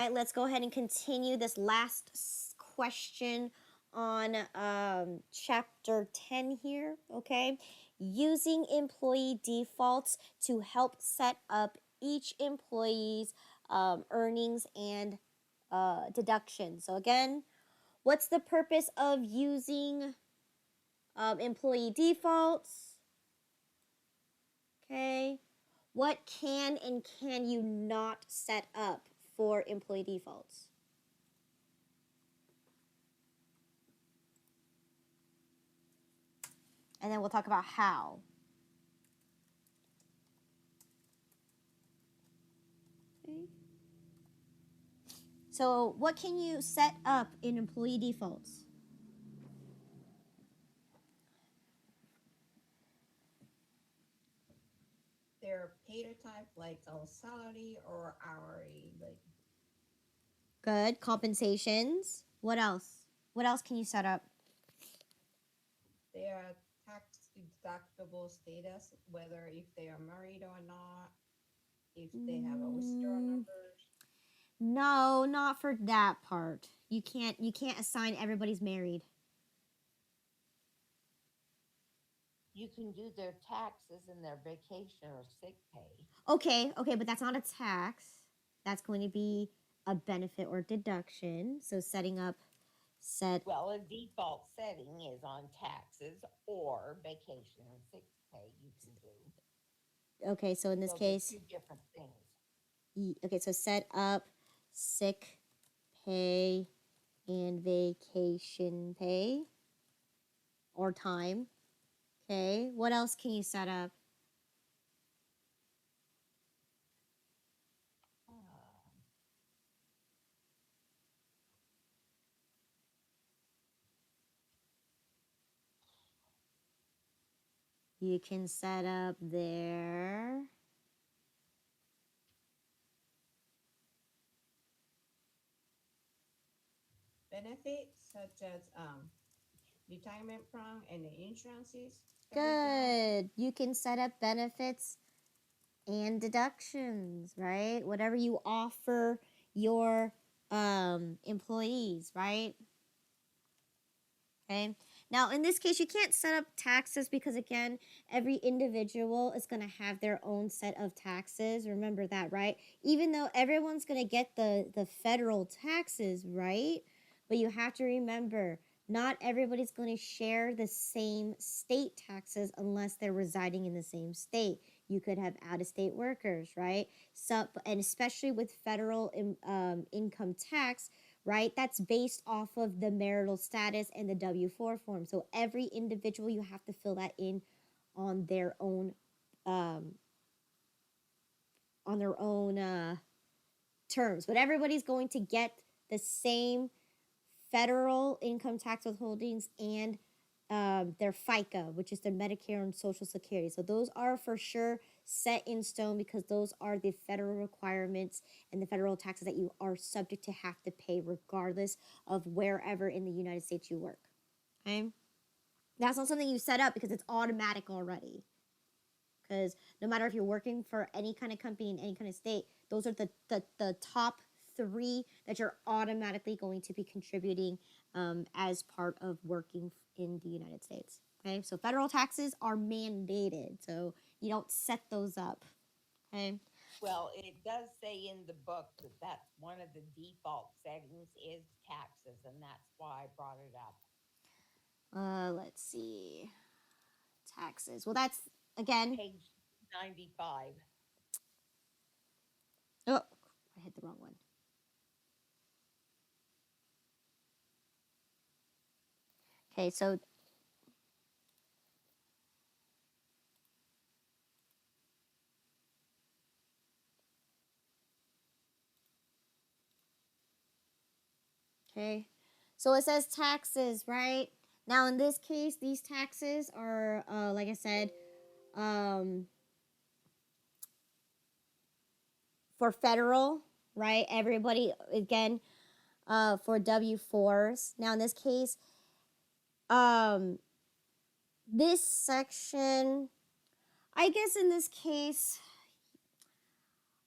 right, let's go ahead and continue this last question on chapter 10 here, okay? Using employee defaults to help set up each employee's earnings and deductions. So again, what's the purpose of using employee defaults? Okay. What can and can you not set up for employee defaults? And then we'll talk about how. Okay. So what can you set up in employee defaults? Their pay type, like a salary or hourly, like Good. Compensations. What else? What else can you set up? their tax deductible status, whether if they are married or not, if they have a withdraw Mm, numbers. no, not for that part. You can't assign everybody's married. You can do their taxes and their vacation or sick pay. Okay, but that's not a tax. That's going to be a benefit or deduction. So setting up set Well, a default setting is on taxes or vacation and sick pay you can do. okay, so in this So they're case, two different things. okay, so set up sick pay and vacation pay or time. Okay, what else can you set up? You can set up their Benefits such as retirement plan and the insurances guys now. good. You can set up benefits and deductions, right? Whatever you offer your employees, right? Okay. Now, in this case, you can't set up taxes because, again, every individual is going to have their own set of taxes. Remember that, right? Even though everyone's going to get the federal taxes, right? But you have to remember, not everybody's going to share the same state taxes unless they're residing in the same state. You could have out of state workers, right? So, and especially with federal income tax, right? That's based off of the marital status and the W-4 form. So every individual, you have to fill that in on their own um, terms. But everybody's going to get the same federal income tax withholdings and their FICA, which is their Medicare and Social Security. So those are for sure set in stone because those are the federal requirements and the federal taxes that you are subject to have to pay regardless of wherever in the United States you work. Okay? That's not something you set up because it's automatic already. Because no matter if you're working for any kind of company in any kind of state, those are the top three that you're automatically going to be contributing as part of working in the United States. Okay, so federal taxes are mandated, so you don't set those up. Okay. Well, it does say in the book that that's one of the default settings is taxes, and that's why I brought it up. Let's see. Taxes. Well, that's again. Page 95. Oh, I hit the wrong one. Okay, so okay. So it says taxes, right? Now, in this case, these taxes are, like I said, um, for federal, right? Everybody, again, for W-4s. Now, in this case, um, this section, I guess in this case,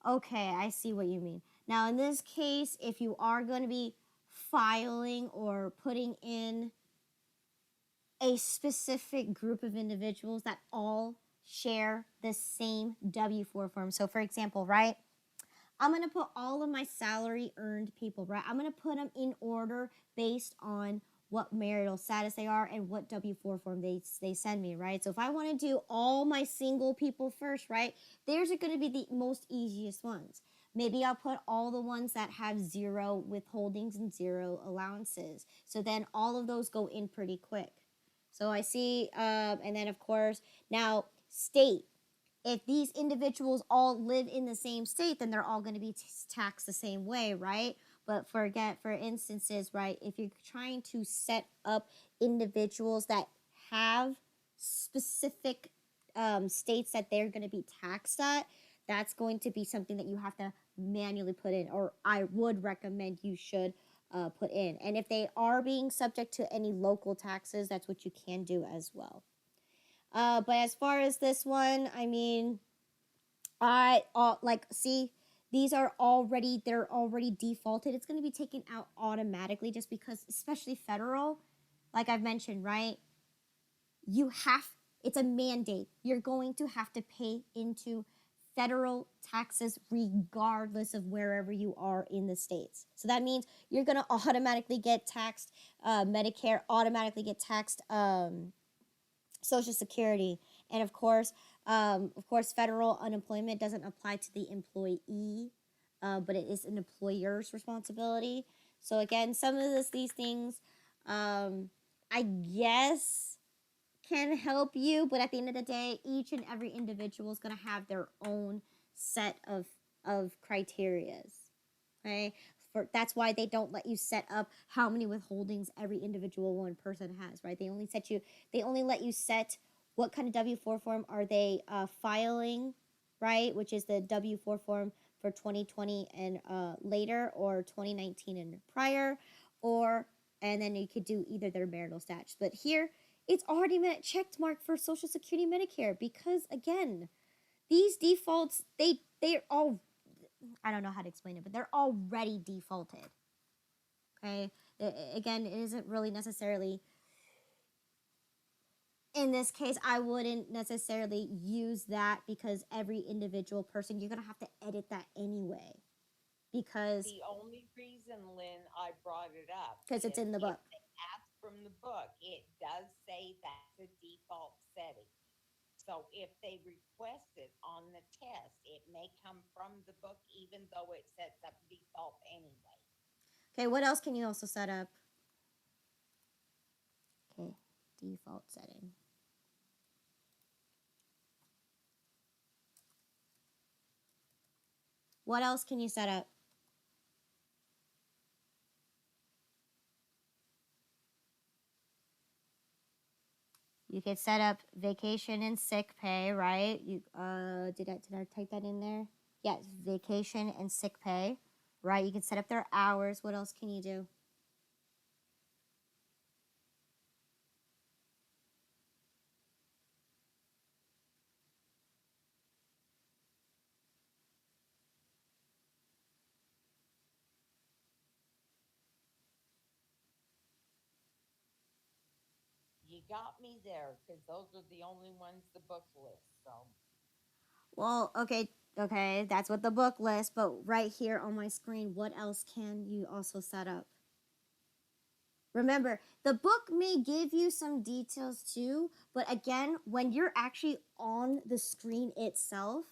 okay, I see what you mean. Now, in this case, if you are going to be filing or putting in a specific group of individuals that all share the same W-4 form. So, for example, right, I'm going to put all of my salary earned people, right? I'm going to put them in order based on what marital status they are and what W-4 form they send me, right? So if I want to do all my single people first, right, there's going to be the most easiest ones. Maybe I'll put all the ones that have 0 withholdings and 0 allowances. So then all of those go in pretty quick. So I see, and then of course, now state. If these individuals all live in the same state, then they're all going to be taxed the same way, right? But for instances, right, if you're trying to set up individuals that have specific states that they're going to be taxed at, that's going to be something that you have to manually put in, or I would recommend you should put in. And if they are being subject to any local taxes, that's what you can do as well. But as far as this one, I mean, see, they're already defaulted. It's going to be taken out automatically just because, especially federal, like I've mentioned, right? It's a mandate. You're going to have to pay into federal taxes regardless of wherever you are in the states. So that means you're going to automatically get taxed Medicare, automatically get taxed Social Security, and of course, federal unemployment doesn't apply to the employee, but it is an employer's responsibility. So again, some of these things, I guess, can help you, but at the end of the day, each and every individual is going to have their own set of criterias. Okay, that's why they don't let you set up how many withholdings every individual one person has, right? They only let you set what kind of W-4 form are they filing, right? Which is the W-4 form for 2020 and later, or 2019 and prior, and then you could do either their marital status. But here, it's already checked mark for Social Security, Medicare, because again, these defaults, they're all, I don't know how to explain it, but they're already defaulted. Okay? Again, it isn't really necessarily, in this case, I wouldn't necessarily use that because every individual person, you're going to have to edit that anyway. Because the only reason, Lynn, I brought it up because it's in the book. If they ask from the book, it does say that's the default setting. So if they request it on the test, it may come from the book, even though it sets up default anyway. Okay, what else can you also set up? Okay, default setting. What else can you set up? You could set up vacation and sick pay, right? You did I type that in there? Yes, vacation and sick pay, right? You can set up their hours. What else can you do? You got me there because those are the only ones the book lists. So, Well, okay, that's what the book lists, but right here on my screen, what else can you also set up? Remember, the book may give you some details too, but again, when you're actually on the screen itself,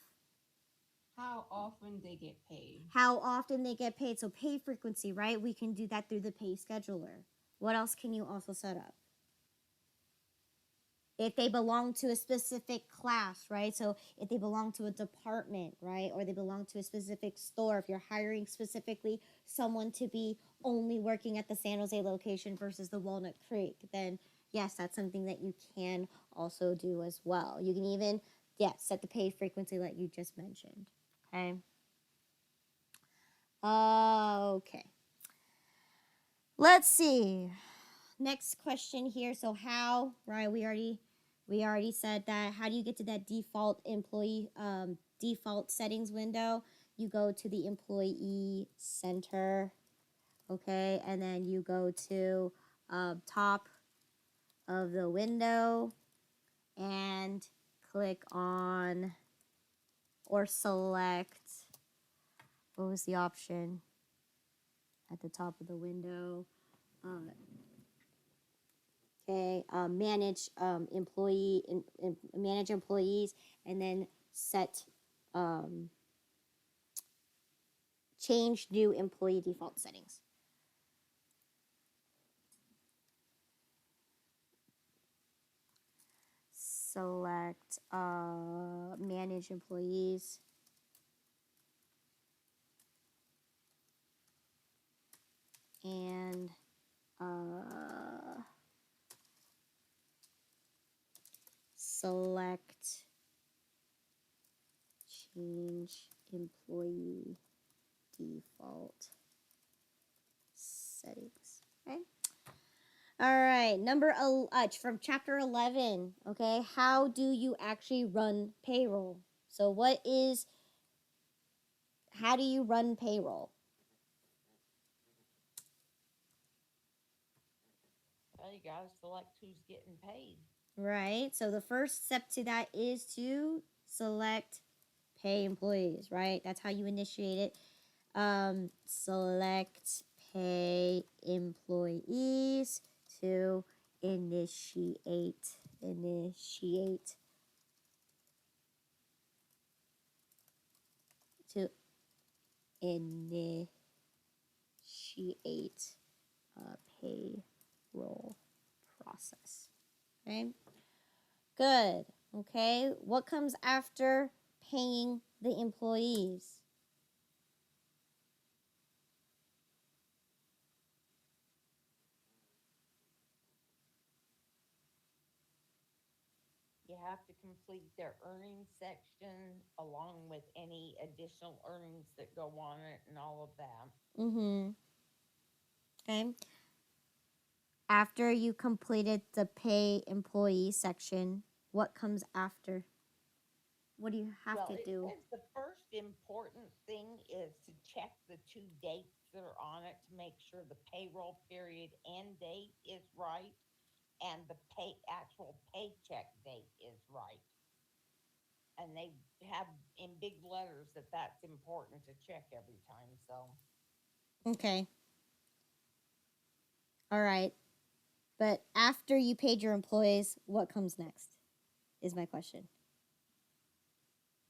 How often they get paid? how often they get paid, so pay frequency, right? We can do that through the pay scheduler. What else can you also set up? If they belong to a specific class, right? So if they belong to a department, right? Or they belong to a specific store, if you're hiring specifically someone to be only working at the San Jose location versus the Walnut Creek, then yes, that's something that you can also do as well. You can even, set the pay frequency like you just mentioned. Okay. Okay. Let's see. Next question here. So how, right? We already said that. How do you get to that default employee default settings window? you go to the employee center, okay, and then you go to top of the window and click on or select, what was the option at the top of the window? Okay, manage manage employees, and then set change new employee default settings. Select manage employees. And select change employee default settings. Okay. All right, from chapter 11, okay? How do you actually run payroll? So how do you run payroll? Well, you gotta select who's getting paid. Right. So the first step to that is to select pay employees, right? That's how you initiate it. Select pay employees to initiate to initiate payroll process. Okay. Good. Okay. What comes after paying the employees? You have to complete their earnings section along with any additional earnings that go on it and all of that. Mm-hmm. Okay. After you completed the pay employee section, what comes after? What do you have Well, to it do? says the first important thing is to check the two dates that are on it to make sure the payroll period end date is right and the actual paycheck date is right. And they have in big letters that that's important to check every time. So Okay. All right. But after you paid your employees, what comes next? Is my question.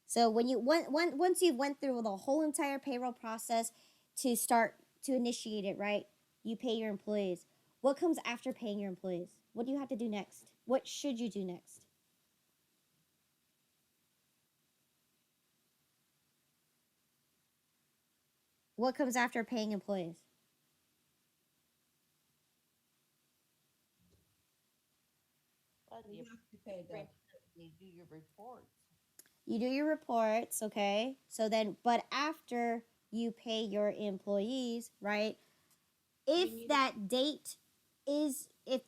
So once you went through the whole entire payroll process to start to initiate it, right? You pay your employees. What comes after paying your employees? What do you have to do next? What should you do next? What comes after paying employees? but You you have to pay them. you do your reports. You do your reports, okay? So then, but after you pay your employees, right? If that date is, if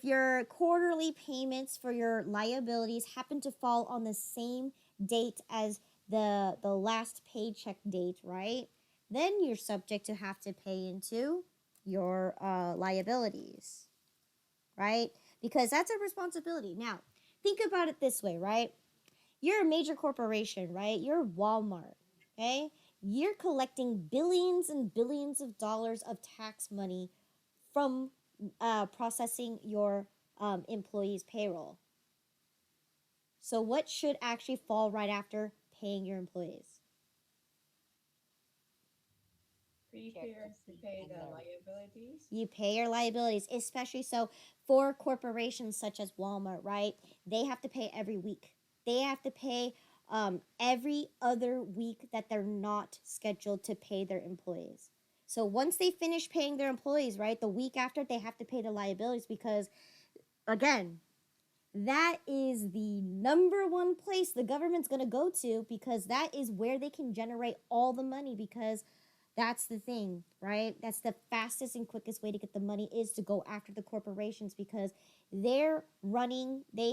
your quarterly payments for your liabilities happen to fall on the same date as the last paycheck date, right? Then you're subject to have to pay into your liabilities, right? Because that's a responsibility. Now, think about it this way, right? You're a major corporation, right? You're Walmart, okay? You're collecting billions and billions of dollars of tax money from processing your employees' payroll. So, what should actually fall right after paying your employees? Prepare to pay the liabilities. You pay your liabilities, especially so for corporations such as Walmart, right? They have to pay every week. They have to pay every other week that they're not scheduled to pay their employees. So once they finish paying their employees, right, the week after, they have to pay the liabilities because, again, that is the number one place the government's going to go to because that is where they can generate all the money because That's the thing, right? That's the fastest and quickest way to get the money, is to go after the corporations, because they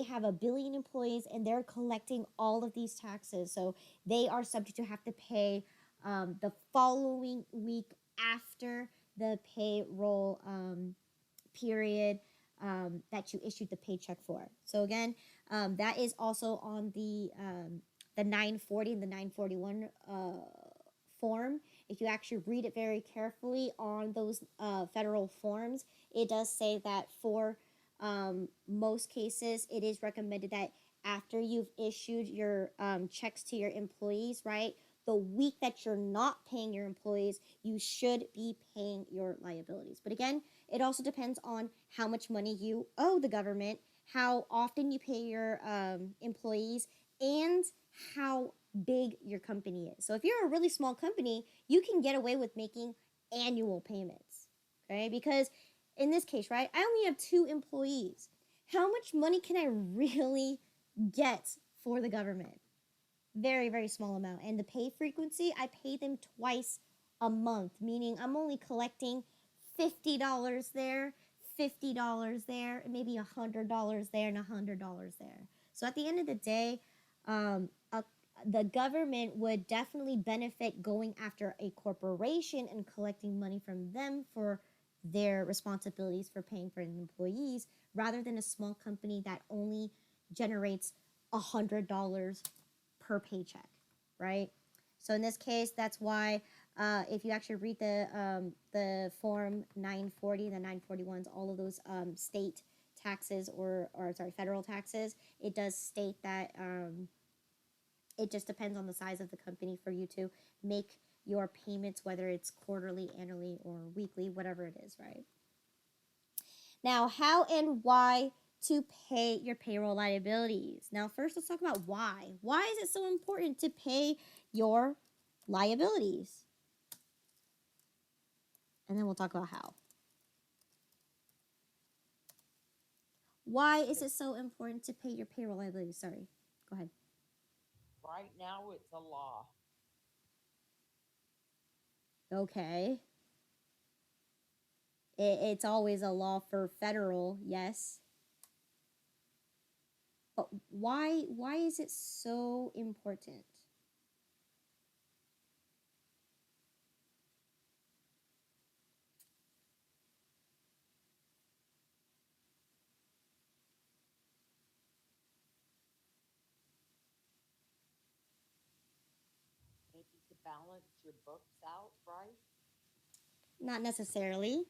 have a billion employees and they're collecting all of these taxes. So they are subject to have to pay the following week after the payroll period that you issued the paycheck for. So again, that is also on the 940 and the 941 form. If you actually read it very carefully on those federal forms, it does say that for most cases, it is recommended that after you've issued your checks to your employees, right? The week that you're not paying your employees, you should be paying your liabilities. But again, it also depends on how much money you owe the government, how often you pay your employees, and how big your company is. So if you're a really small company, you can get away with making annual payments, okay? Because in this case, right, I only have 2 employees. How much money can I really get for the government? Very, very small amount. And the pay frequency, I pay them twice a month, meaning I'm only collecting $50 there, $50 there, maybe $100 there, and $100 there. So at the end of the day, um, a, the government would definitely benefit going after a corporation and collecting money from them for their responsibilities for paying for employees, rather than a small company that only generates $100 per paycheck, right? So in this case, that's why if you actually read the form 940, the 941s, all of those state taxes or sorry, federal taxes, it does state that it just depends on the size of the company for you to make your payments, whether it's quarterly, annually, or weekly, whatever it is, right? Now, how and why to pay your payroll liabilities. Now, first, let's talk about why. Why is it so important to pay your liabilities? And then we'll talk about how. Why is it so important to pay your payroll liabilities? Sorry, go ahead. Right now, it's a law. Okay. It's always a law for federal, yes. But why is it so important? Maybe to balance your books out, right? Not necessarily.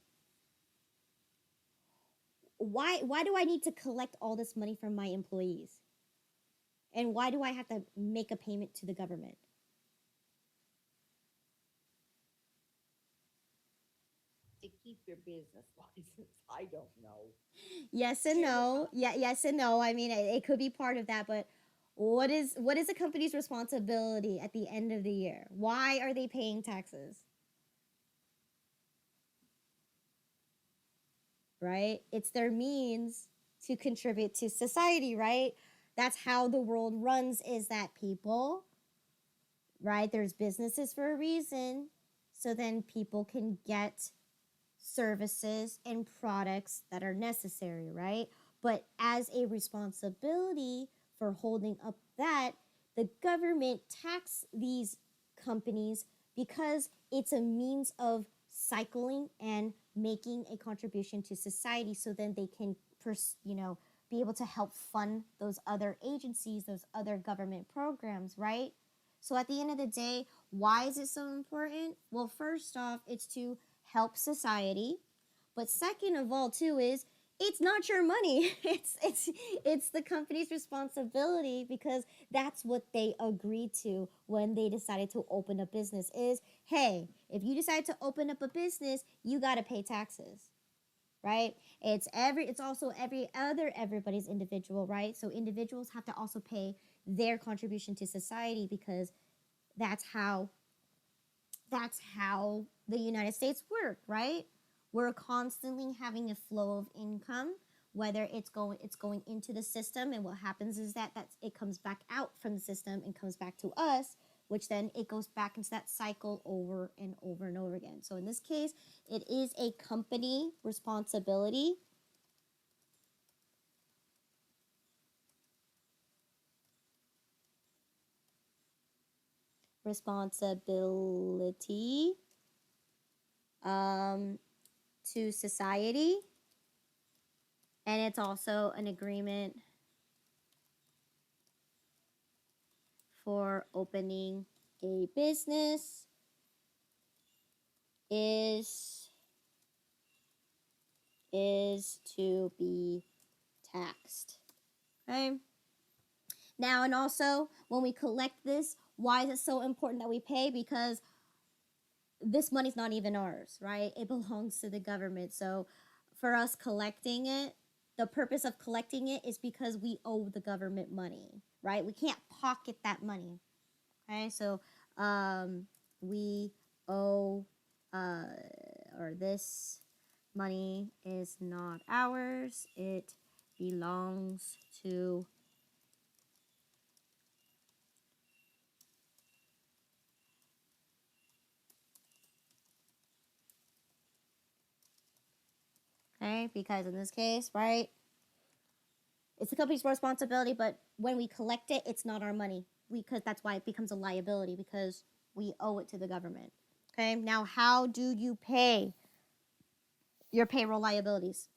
Why do I need to collect all this money from my employees? And why do I have to make a payment to the government? To keep your business license. I don't know. Yes and no. Yeah, yes and no. I mean, it could be part of that, but what is a company's responsibility at the end of the year? Why are they paying taxes? Right? It's their means to contribute to society, right? That's how the world runs, is that people, right? There's businesses for a reason. So then people can get services and products that are necessary, right? But as a responsibility for holding up that, the government tax these companies because it's a means of cycling and making a contribution to society, so then they can be able to help fund those other agencies, those other government programs, right? So at the end of the day, why is it so important? Well, first off, it's to help society. But second of all, too, is it's not your money. It's the company's responsibility, because that's what they agreed to when they decided to open a business. Is, hey, if you decide to open up a business, you got to pay taxes, right? It's also everybody's individual, right? So individuals have to also pay their contribution to society, because that's how the United States work, right? We're constantly having a flow of income, whether it's going into the system, and what happens is that it comes back out from the system and comes back to us, which then it goes back into that cycle over and over and over again. So in this case, it is a company responsibility. Responsibility to society. And it's also an agreement for opening a business is to be taxed. Okay? Now, and also when we collect this, why is it so important that we pay? Because this money's not even ours, right? It belongs to the government. So for us collecting it, the purpose of collecting it is because we owe the government money, right? We can't pocket that money. Okay, so we owe, or this money is not ours. It belongs to okay, because in this case, right, it's the company's responsibility, but when we collect it, it's not our money. Because that's why it becomes a liability, because we owe it to the government. Okay, now how do you pay your payroll liabilities?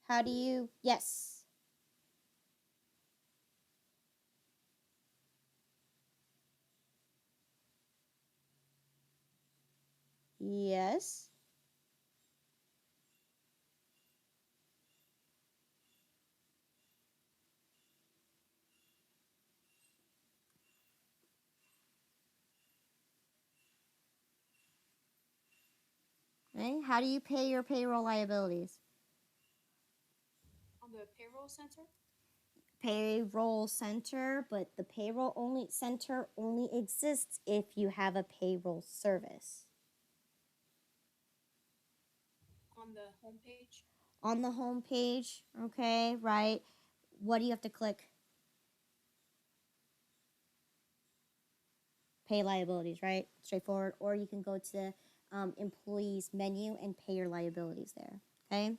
How do you, yes. Yes. Okay, how do you pay your payroll liabilities? On the payroll center? Payroll center, but the payroll only center only exists if you have a payroll service. On the homepage? On the home page, okay, right? What do you have to click? Pay liabilities, right? Straightforward. Or you can go to the employees menu and pay your liabilities there, okay?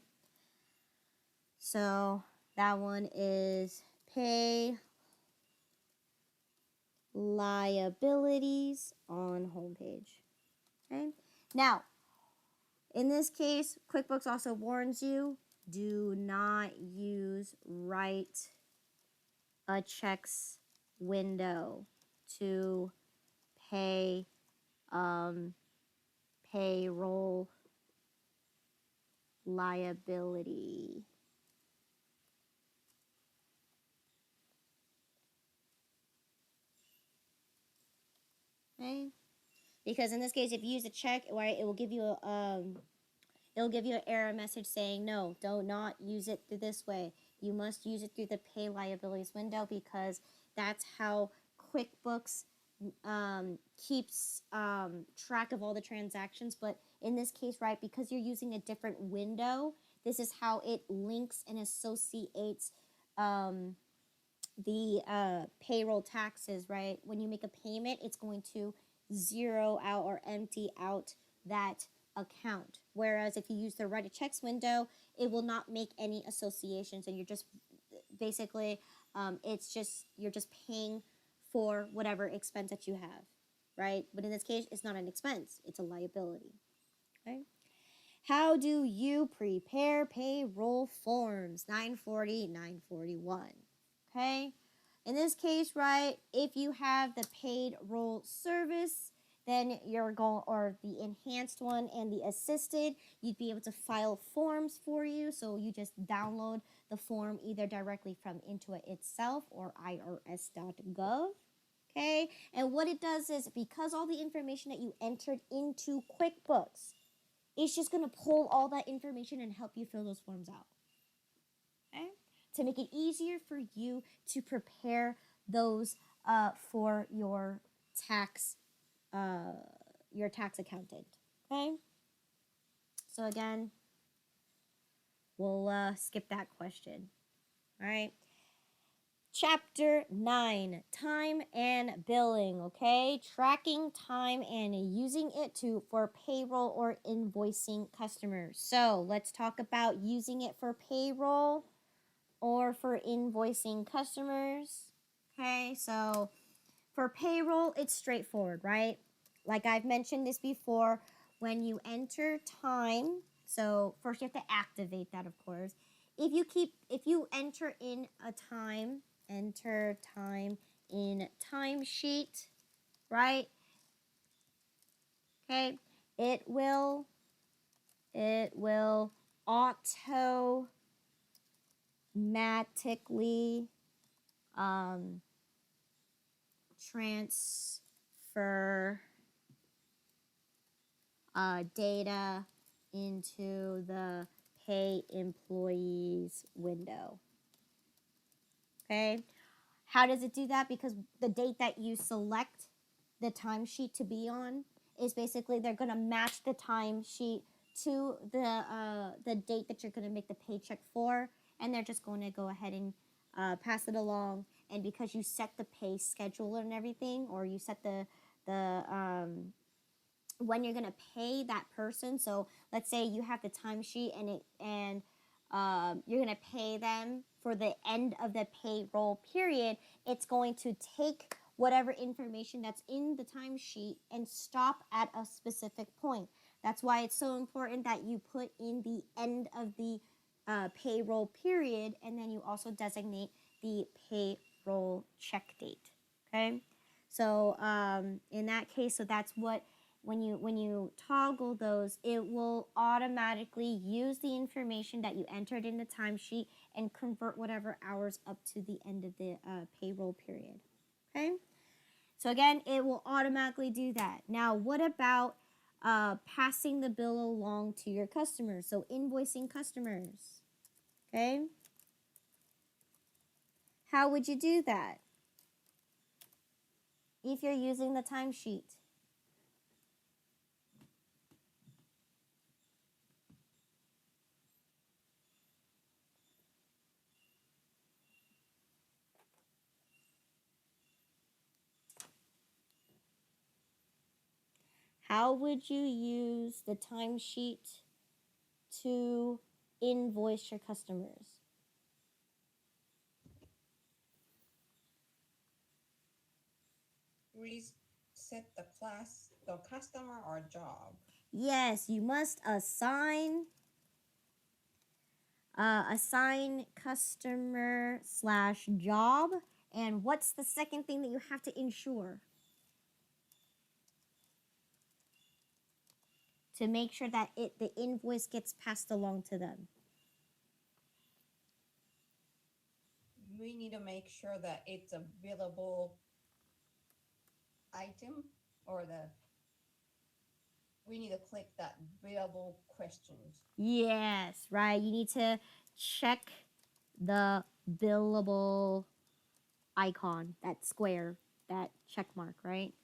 So that one is pay liabilities on homepage. Okay. Now, in this case, QuickBooks also warns you, do not use write a checks window to pay payroll liability. Okay? Because in this case, if you use a check, right, it will give you a it'll give you an error message saying no, do not use it through this way. You must use it through the pay liabilities window, because that's how QuickBooks keeps track of all the transactions. But in this case, right, because you're using a different window, this is how it links and associates the payroll taxes, right? When you make a payment, it's going to zero out or empty out that account. Whereas if you use the write a checks window, it will not make any associations, and you're just basically it's just you're just paying for whatever expense that you have, right? But in this case, it's not an expense, it's a liability. Okay. How do you prepare payroll forms? 940, 941. Okay. In this case, right, if you have the paid roll service, then you're going, or the enhanced one and the assisted, you'd be able to file forms for you. So you just download the form either directly from Intuit itself or irs.gov. Okay. And what it does is, because all the information that you entered into QuickBooks, it's just going to pull all that information and help you fill those forms out. Okay? To make it easier for you to prepare those for tax your tax accountant. Okay? So again, we'll skip that question. All right. Chapter 9, time and billing, okay? Tracking time and using it for payroll or invoicing customers. So, let's talk about using it for payroll or for invoicing customers. Okay? So, for payroll, it's straightforward, right? Like I've mentioned this before, when you enter time, so first you have to activate that, of course. If you enter in a time, enter time in timesheet, right? Okay, it will automatically um, transfer data into the pay employees window. Okay, how does it do that? Because the date that you select the timesheet to be on is basically they're going to match the timesheet to the date that you're going to make the paycheck for, and they're just going to go ahead and pass it along. And because you set the pay schedule and everything, or you set the when you're gonna pay that person. So let's say you have the timesheet and you're gonna pay them for the end of the payroll period. It's going to take whatever information that's in the timesheet and stop at a specific point. That's why it's so important that you put in the end of the payroll period, and then you also designate the payroll check date. Okay, so in that case, so that's what when you toggle those, it will automatically use the information that you entered in the timesheet and convert whatever hours up to the end of the payroll period. Okay, so again, it will automatically do that. Now, what about passing the bill along to your customers? So invoicing customers. Okay, how would you do that if you're using the timesheet? How would you use the timesheet to invoice your customers? Reset the class, the customer or job. Yes, you must assign customer slash job. And what's the second thing that you have to ensure to make sure that the invoice gets passed along to them? We need to make sure that it's a billable item, or we need to click that billable questions. Yes, right. You need to check the billable icon, that square, that check mark, right?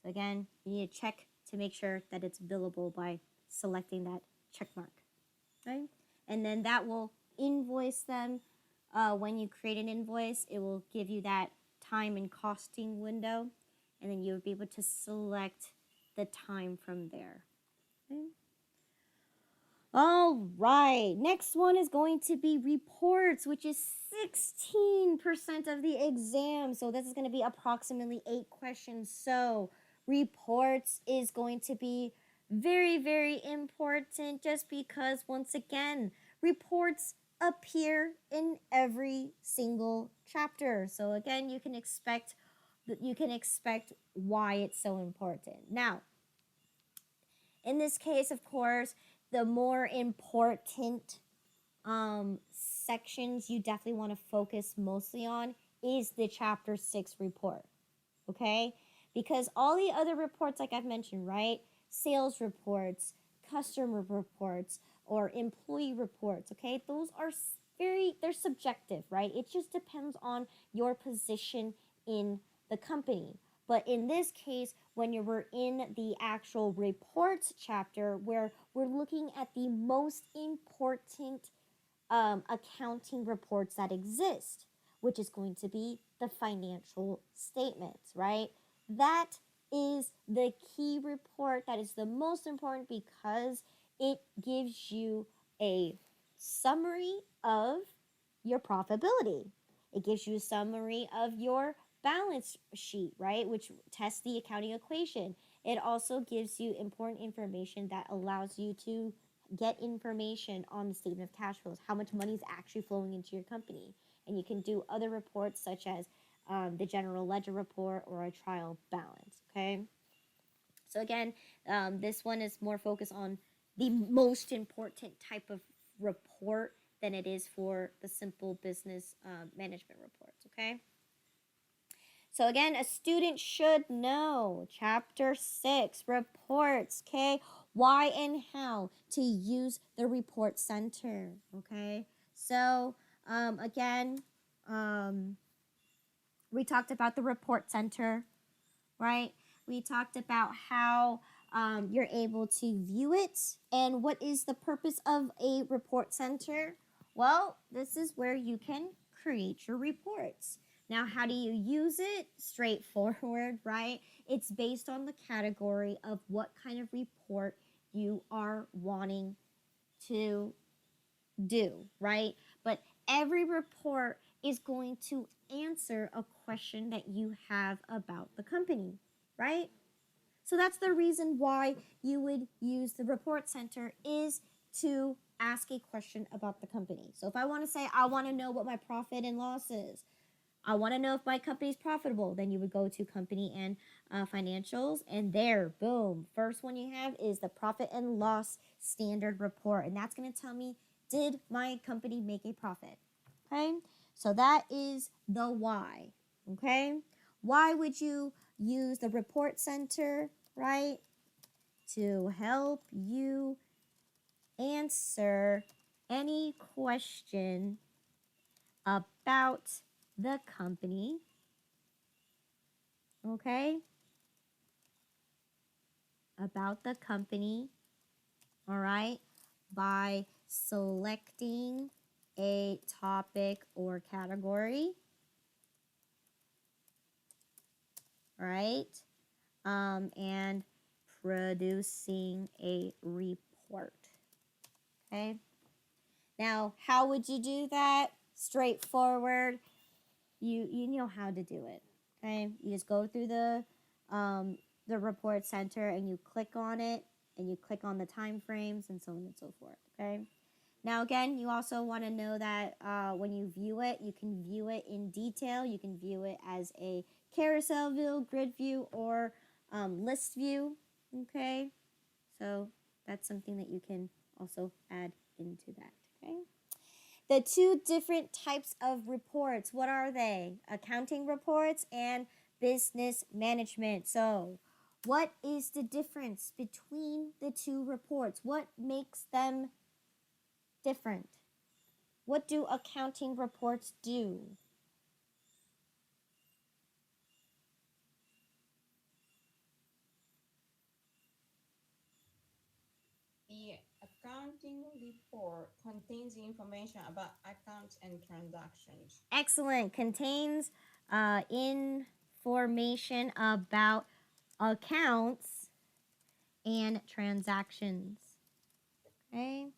So again, you need to check to make sure that it's billable by selecting that check mark, right? And then that will invoice them. When you create an invoice, it will give you that time and costing window, and then you'll be able to select the time from there. Okay. All right, next one is going to be reports, which is 16% of the exam. So this is going to be approximately 8 questions. So reports is going to be very, very important just because, once again, reports appear in every single chapter. So again, you can expect why it's so important. Now, in this case, of course, the more important sections you definitely want to focus mostly on is the chapter 6 report. Okay, because all the other reports, like I've mentioned, right, sales reports, customer reports, or employee reports, okay, those are they're subjective, right? It just depends on your position in the company. But in this case, when we're in the actual reports chapter, where we're looking at the most important accounting reports that exist, which is going to be the financial statements, right? That is the key report that is the most important because it gives you a summary of your profitability. It gives you a summary of your balance sheet, right? Which tests the accounting equation. It also gives you important information that allows you to get information on the statement of cash flows, how much money is actually flowing into your company. And you can do other reports such as the general ledger report or a trial balance, okay? So again, this one is more focused on the most important type of report than it is for the simple business management reports, okay? So again, a student should know chapter 6 reports, okay? Why and how to use the report center, okay? So again, we talked about the report center, right? We talked about how you're able to view it and what is the purpose of a report center. Well, this is where you can create your reports. Now, how do you use it? Straightforward, right? It's based on the category of what kind of report you are wanting to do, right? But every report is going to answer a question that you have about the company, right? So that's the reason why you would use the report center is to ask a question about the company. So if I want to say, I want to know what my profit and loss is, I want to know if my company is profitable, then you would go to company and financials, and there, boom, first one you have is the profit and loss standard report, and that's going to tell me, did my company make a profit? Okay, so that is the why. Okay, why would you use the report center, right? To help you answer any question about the company, okay? About the company, all right? By selecting a topic or category, right? And producing a report, okay? Now, how would you do that? Straightforward. You know how to do it, okay? You just go through the report center and you click on it and you click on the time frames and so on and so forth, okay? Now again, you also want to know that when you view it, you can view it in detail. You can view it as a carousel view, grid view, or list view, okay? So that's something that you can also add into that, okay? The two different types of reports, what are they? Accounting reports and business management. So what is the difference between the two reports? What makes them different? What do accounting reports do? The accounting report contains information about accounts and transactions. Excellent. Contains information about accounts and transactions. Okay.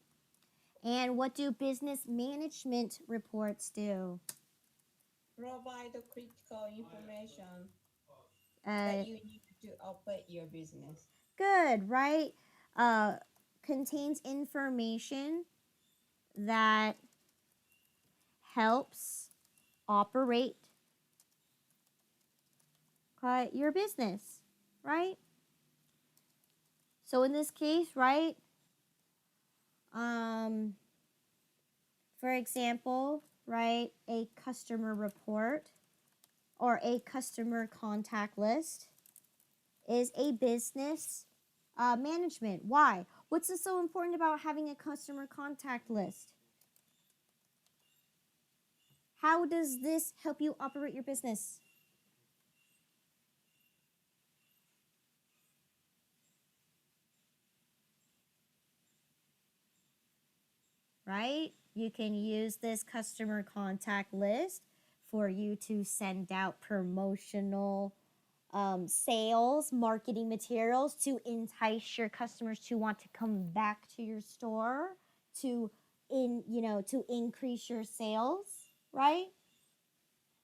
And what do business management reports do? Provide the critical information Uh, that you need to operate your business. good, right? Uh, contains information that helps operate your business, right? So in this case, right? Um, for example, right, a customer report or a customer contact list is a business management. Why? What's so important about having a customer contact list? How does this help you operate your business? right? You can use this customer contact list for you to send out promotional sales, marketing materials to entice your customers to want to come back to your store to to increase your sales, right?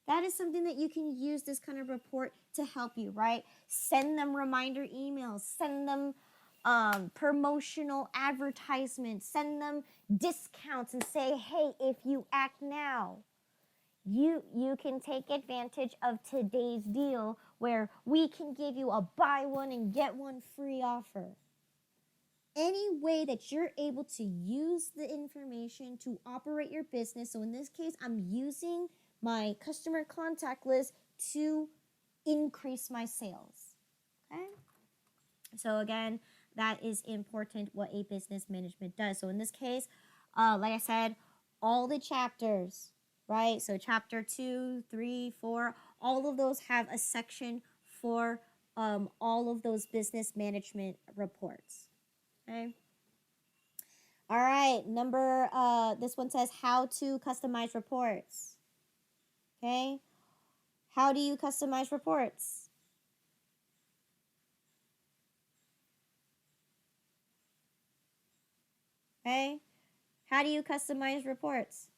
That is something that you can use this kind of report to help you, right? Send them reminder emails, send them promotional advertisements, send them discounts and say, hey, if you act now, you can take advantage of today's deal where we can give you a buy one and get one free offer. Any way that you're able to use the information to operate your business. So in this case, I'm using my customer contact list to increase my sales. Okay? So again, that is important what a business management does. So in this case, like I said, all the chapters, right? So chapter 2, 3, 4, all of those have a section for all of those business management reports. Okay. All right. This one says how to customize reports. Okay. How do you customize reports? Okay. How do you customize reports?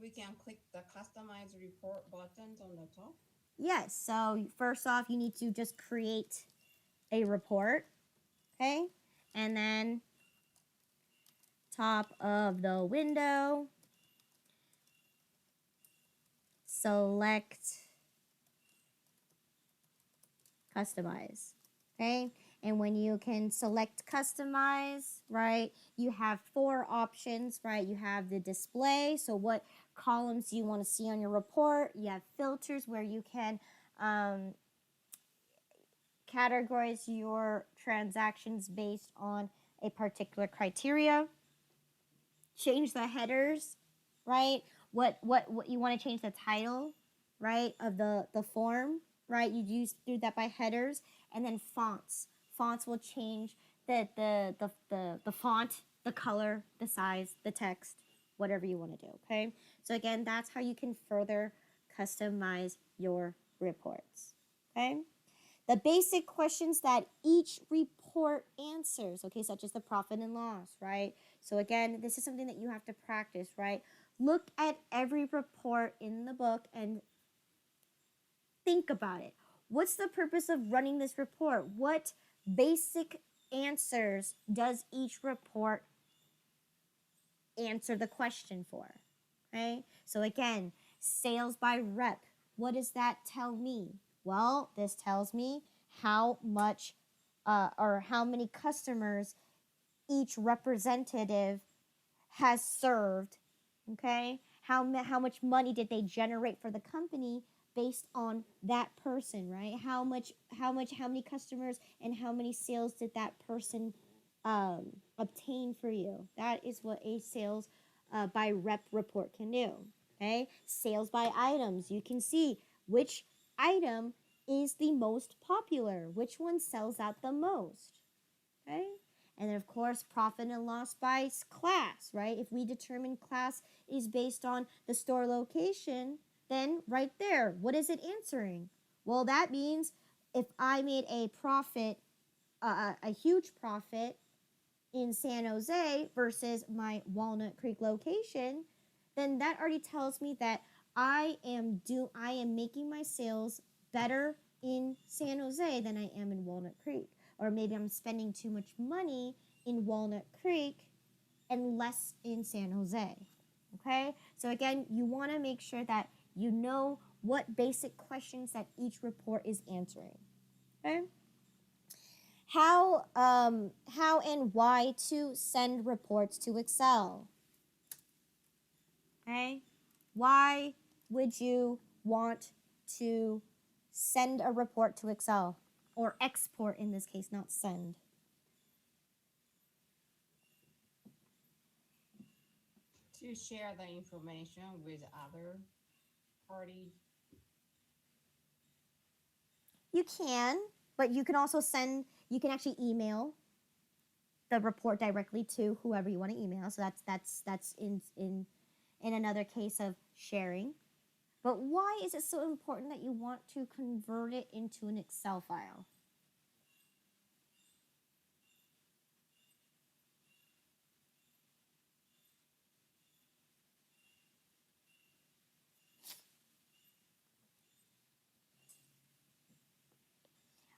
We can click the customize report buttons on the top. Yes. So first off, you need to just create a report. Okay. And then top of the window, select customize. Okay. And when you can select customize, right, you have 4 options, right? You have the display, so what columns you want to see on your report. You have filters where you can categorize your transactions based on a particular criteria. Change the headers, right? What you want to change the title, right, of the form, right? You do that by headers, and then fonts. Fonts will change the font, the color, the size, the text, whatever you want to do. Okay. So again, that's how you can further customize your reports. Okay. The basic questions that each report answers, okay, such as the profit and loss, right? So again, this is something that you have to practice, right? Look at every report in the book and think about it. What's the purpose of running this report? What basic answers does each report answer the question for? Okay? So again, sales by rep. What does that tell me? Well, this tells me how much or how many customers each representative has served. Okay? How much money did they generate for the company based on that person, right? How many customers and how many sales did that person obtain for you? That is what a sales by rep report can do. Okay, sales by items. You can see which item is the most popular, which one sells out the most. Okay, and then of course profit and loss by class, right? If we determine class is based on the store location, then right there, what is it answering? Well, that means if I made a profit, a huge profit in San Jose versus my Walnut Creek location, then that already tells me that I am making my sales better in San Jose than I am in Walnut Creek. Or maybe I'm spending too much money in Walnut Creek and less in San Jose. Okay? So again, you want to make sure that you know what basic questions that each report is answering. Okay? How and why to send reports to Excel. Okay? Why would you want to send a report to Excel? Or export in this case, not send. To share the information with other parties. You can, but you can also you can actually email the report directly to whoever you want to email. So that's in another case of sharing. But why is it so important that you want to convert it into an Excel file?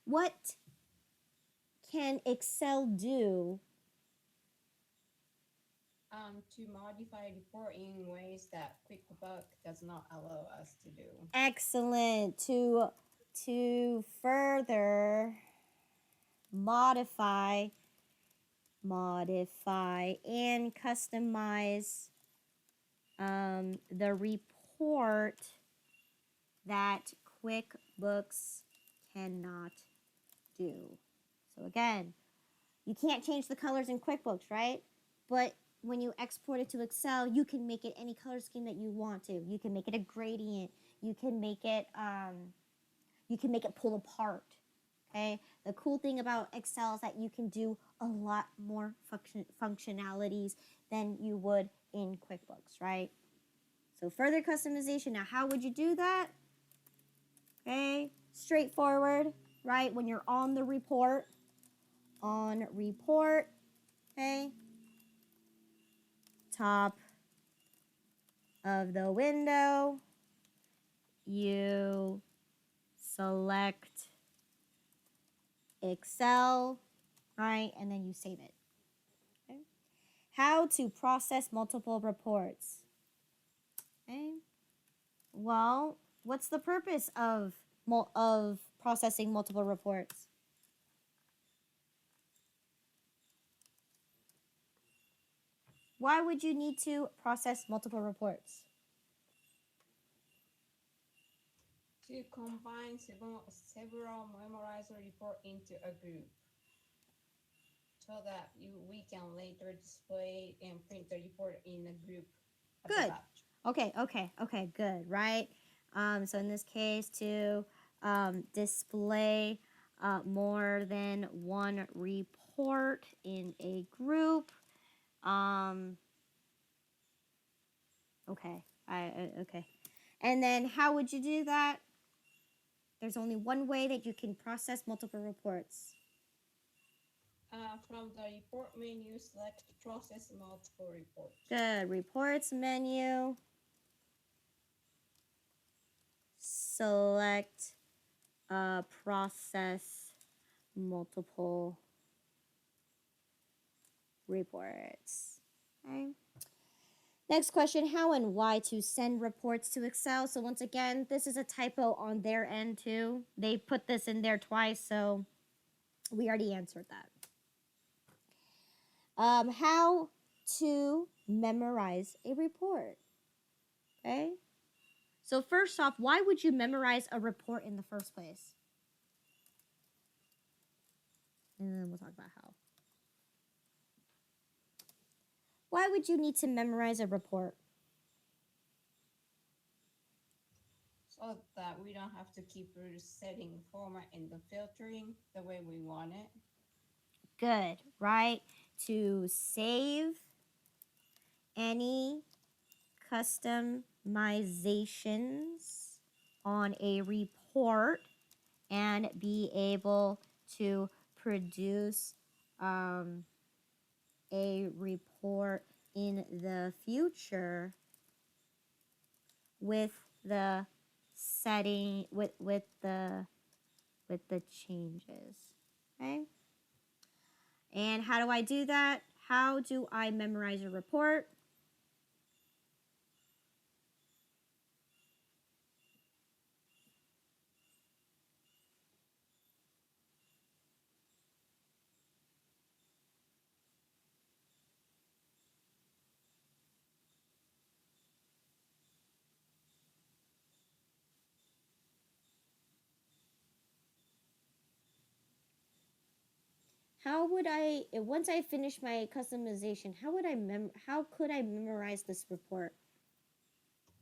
What can Excel do? To modify report in ways that QuickBook does not allow us to do. Excellent. To further modify and customize the report that QuickBooks cannot do. So again, you can't change the colors in QuickBooks, right? But when you export it to Excel, you can make it any color scheme that you want to. You can make it a gradient. You can make it pull apart. Okay. The cool thing about Excel is that you can do a lot more functionalities than you would in QuickBooks, right? So further customization. Now, how would you do that? Okay, straightforward, right? When you're on the report, okay, top of the window, you select Excel, right? And then you save it. Okay. How to process multiple reports. Okay. Well, what's the purpose of processing multiple reports? Why would you need to process multiple reports? To combine several memorizer report into a group so that we can later display and print the report in a group. Good. Okay, good, right? So in this case, to display more than one report in a group. Okay, okay. And then how would you do that? There's only one way that you can process multiple reports. From the report menu, select process multiple reports. Good. Reports menu. Select process multiple reports. Okay. Next question, how and why to send reports to Excel. So once again, this is a typo on their end too. They put this in there twice, so we already answered that. How to memorize a report. Okay. So first off, why would you memorize a report in the first place? And then we'll talk about how. Why would you need to memorize a report? So that we don't have to keep resetting format and the filtering the way we want it. Good, right? To save any customizations on a report and be able to produce a report in the future with the setting with the changes. Okay. And how do I do that? How do I memorize a report? How would I, once I finish my customization, how could I memorize this report?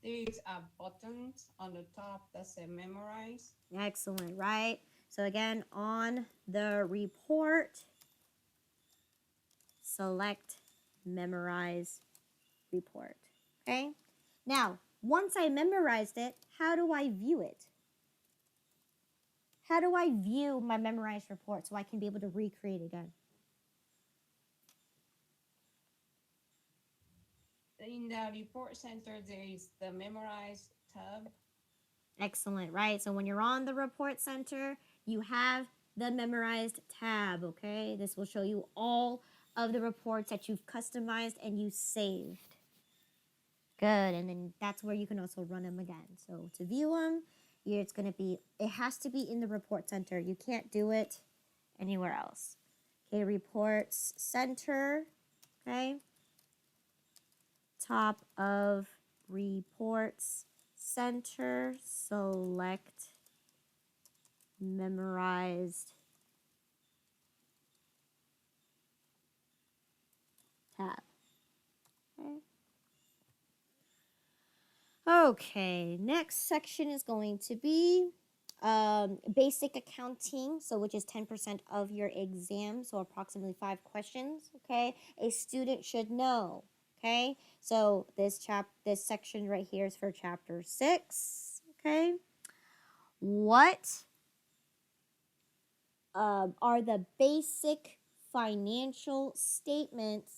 There's a button on the top that says memorize. Excellent, right? So again, on the report, select memorize report. Okay? Now, once I memorized it, how do I view it? How do I view my memorized report so I can be able to recreate again? In the report center, there is the memorize tab. Excellent, right? So when you're on the report center, you have the memorized tab, okay? This will show you all of the reports that you've customized and you saved. Good, and then that's where you can also run them again. So to view them, it's going to be, it has to be in the report center. You can't do it anywhere else. Okay, reports center, okay? Top of reports center, select memorized tab. Okay. Okay, next section is going to be basic accounting, so which is 10% of your exam, so approximately 5 questions, okay? A student should know, okay? So this section right here is for chapter 6, okay? What are the basic financial statements,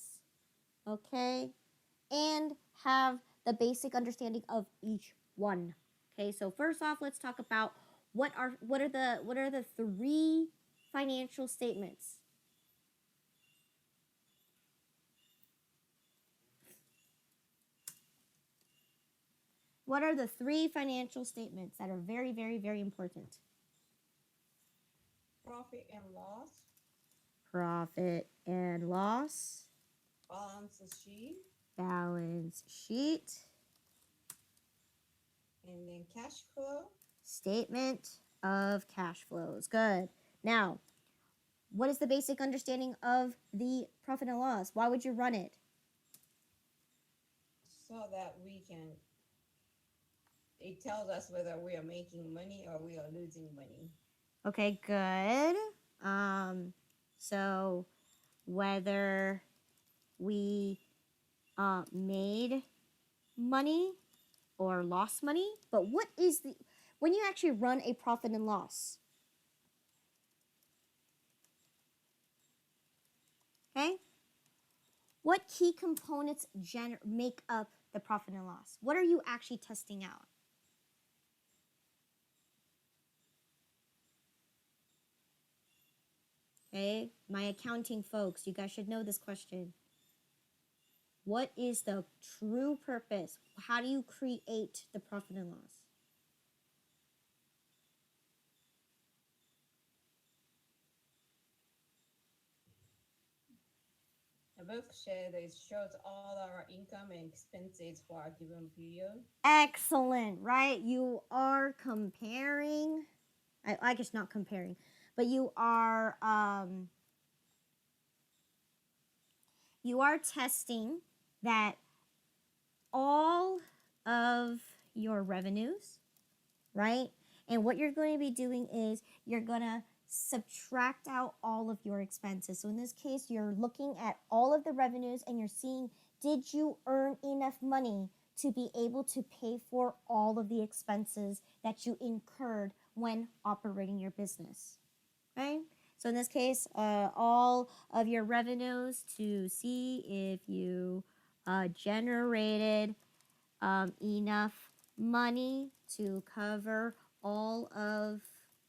okay? And have the basic understanding of each one. Okay, so first off, let's talk about what are the 3 financial statements. What are the 3 financial statements that are very, very, very important? Profit and loss, Profit and loss, balance sheet, balance sheet, and then cash flow. statement of cash flows. Good. Now, what is the basic understanding of the profit and loss? Why would you run it? So that we can, it tells us whether we are making money or we are losing money. Okay, good. So whether we made money or lost money, but what is the when you actually run a profit and loss? Okay, what key components make up the profit and loss? What are you actually testing out? Okay, my accounting folks, you guys should know this question. What is the true purpose? How do you create the profit and loss? The book said it shows all our income and expenses for a given period. Excellent, right? You are comparing, I guess not comparing, but you are testing that all of your revenues, right? And what you're going to be doing is you're going to subtract out all of your expenses. So in this case, you're looking at all of the revenues and you're seeing, did you earn enough money to be able to pay for all of the expenses that you incurred when operating your business? Okay? So in this case, all of your revenues to see if you generated enough money to cover all of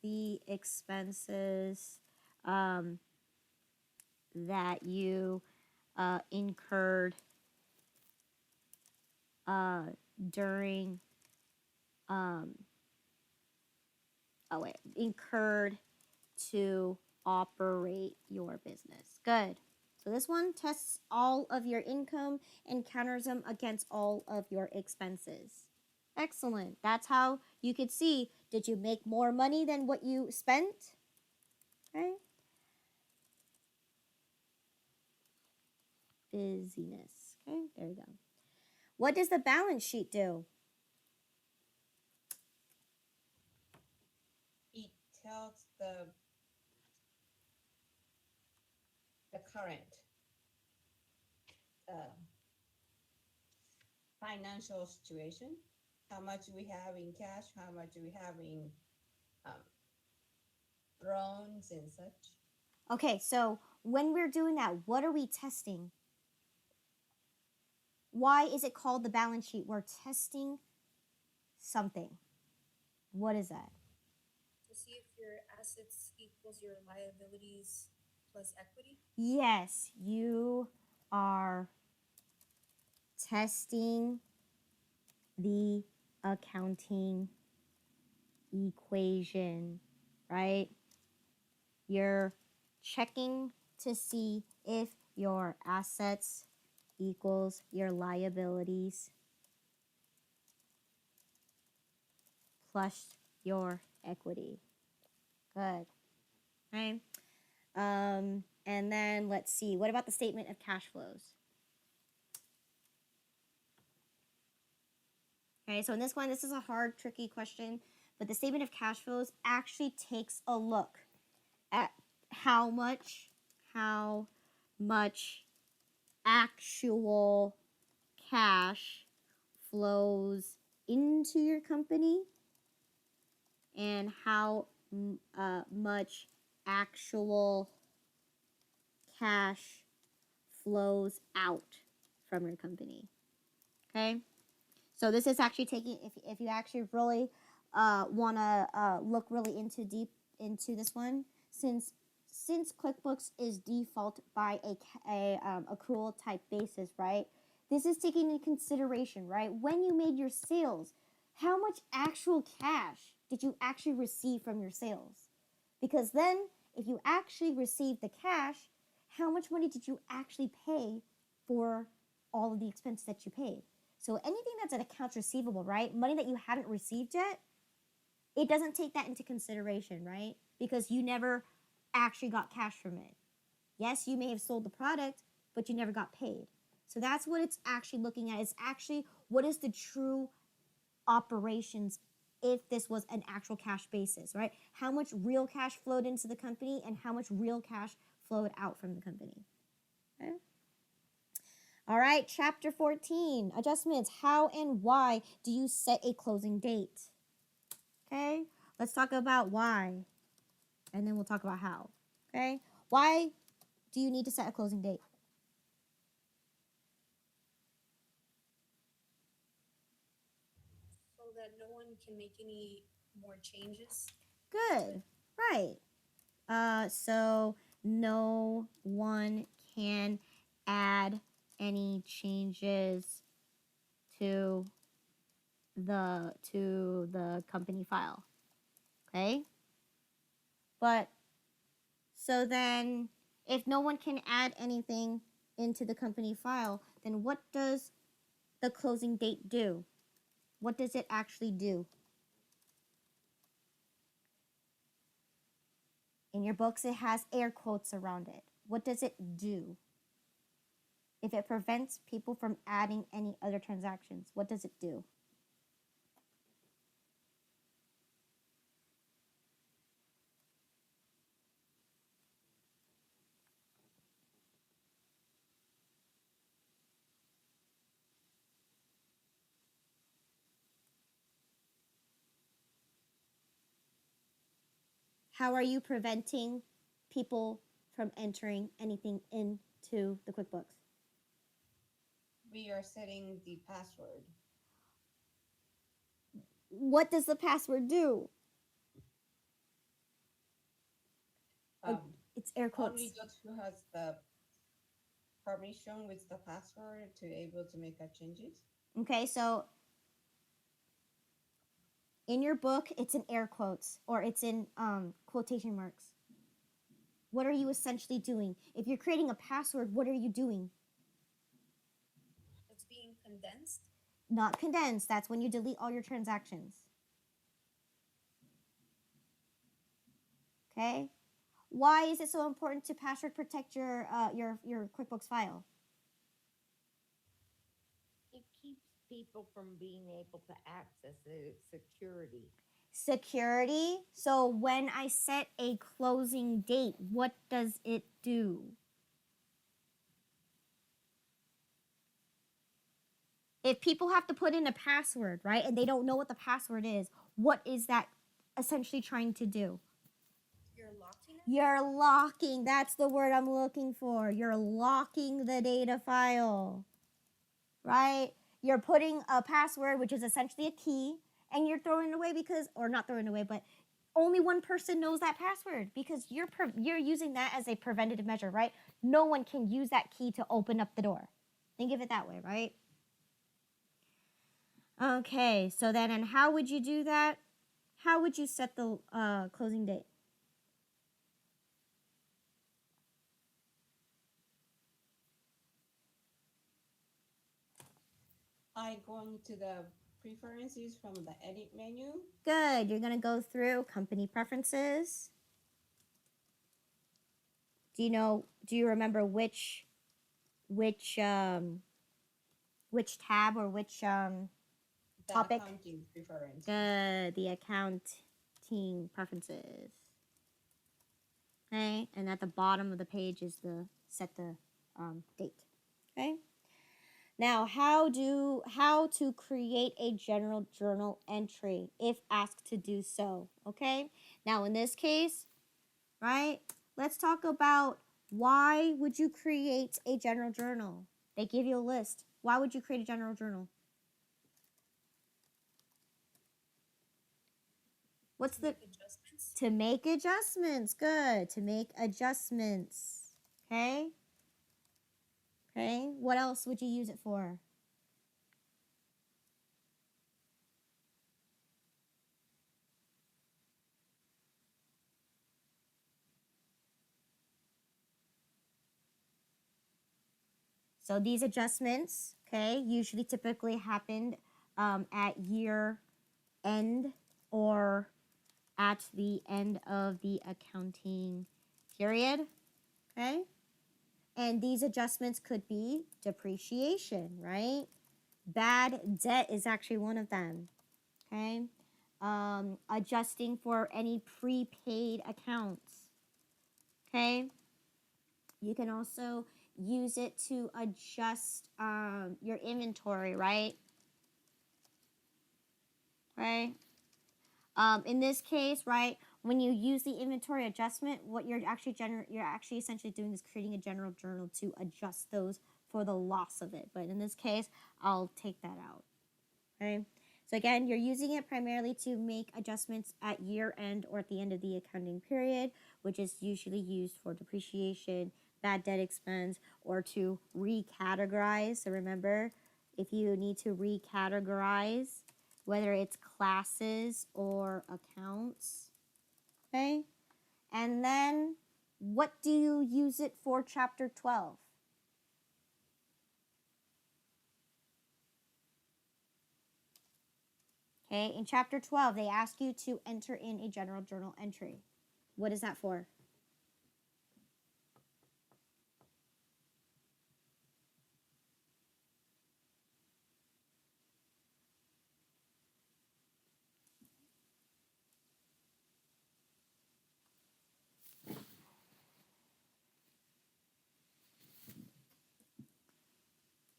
the expenses that you incurred during incurred to operate your business. Good. So this one tests all of your income and counters them against all of your expenses. Excellent. That's how you could see, did you make more money than what you spent? Okay. Busyness. Okay, there you go. What does the balance sheet do? It tells the current uh, financial situation, how much we have in cash, how much we have in um, loans and such. Okay, so when we're doing that, what are we testing? Why is it called the balance sheet? We're testing something. What is that? To see if your assets equals your liabilities plus equity. Yes, you are testing the accounting equation, right? You're checking to see if your assets equals your liabilities plus your equity. Good. Okay. And then let's see. What about the statement of cash flows? Okay, so in this one, this is a hard, tricky question, but the statement of cash flows actually takes a look at how much actual cash flows into your company and how much actual cash flows out from your company. Okay? So this is actually taking, if you actually really want to look really into deep into this one, since QuickBooks is default by a accrual type basis, right? This is taking into consideration, right? When you made your sales, how much actual cash did you actually receive from your sales? Because then, if you actually received the cash, how much money did you actually pay for all of the expenses that you paid? So anything that's an accounts receivable, right? Money that you haven't received yet, it doesn't take that into consideration, right? Because you never actually got cash from it. Yes, you may have sold the product, but you never got paid. So that's what it's actually looking at. It's actually what is the true operations if this was an actual cash basis, right? How much real cash flowed into the company and how much real cash flowed out from the company. Okay? All right, chapter 14, adjustments. How and why do you set a closing date? Okay, let's talk about why, and then we'll talk about how. Okay, why do you need to set a closing date? So that no one can make any more changes. Good, right. So no one can add any changes to the company file. Okay? But so then if no one can add anything into the company file, then what does the closing date do? What does it actually do? In your books, it has air quotes around it. What does it do? If it prevents people from adding any other transactions, what does it do? How are you preventing people from entering anything into the QuickBooks? We are setting the password. What does the password do? Um, It's air Only quotes. those who has the permission with the password to able to make a changes. Okay, so in your book, it's in air quotes or it's in quotation marks. What are you essentially doing? If you're creating a password, what are you doing? It's being condensed. Not condensed. That's when you delete all your transactions. Okay? Why is it so important to password protect your QuickBooks file? It keeps people from being able to access it. It's security. Security. So when I set a closing date, what does it do? If people have to put in a password, right, and they don't know what the password is, what is that essentially trying to do? You're locking it? You're locking. That's the word I'm looking for. You're locking the data file, right? You're putting a password, which is essentially a key, and you're throwing it away because, or not throwing it away, but only one person knows that password because you're using that as a preventative measure, right? No one can use that key to open up the door. Think of it that way, right? Okay, so then, and how would you do that? How would you set the closing date? I going to the preferences from the edit menu. Good. You're gonna go through company preferences. Do you remember which tab or which The topic? accounting preferences. Good. The accounting preferences. Okay, and at the bottom of the page is the set the date. Okay. Now, how to create a general journal entry if asked to do so. Okay. Now, in this case, right? Let's talk about why would you create a general journal? They give you a list. Why would you create a general journal? What's To the make adjustments? to make adjustments? Good. To make adjustments. Okay? Okay? What else would you use it for? So these adjustments, okay, usually typically happened at year end or at the end of the accounting period, okay? And these adjustments could be depreciation, right? Bad debt is actually one of them, okay? Adjusting for any prepaid accounts, okay? You can also use it to adjust your inventory, right? Right? In this case, right, when you use the inventory adjustment, what you're actually essentially doing is creating a general journal to adjust those for the loss of it. But in this case, I'll take that out. Okay. So again, you're using it primarily to make adjustments at year end or at the end of the accounting period, which is usually used for depreciation, bad debt expense, or to recategorize. So remember, if you need to recategorize, whether it's classes or accounts, okay? And then what do you use it for chapter 12? Okay, in chapter 12, they ask you to enter in a general journal entry. What is that for?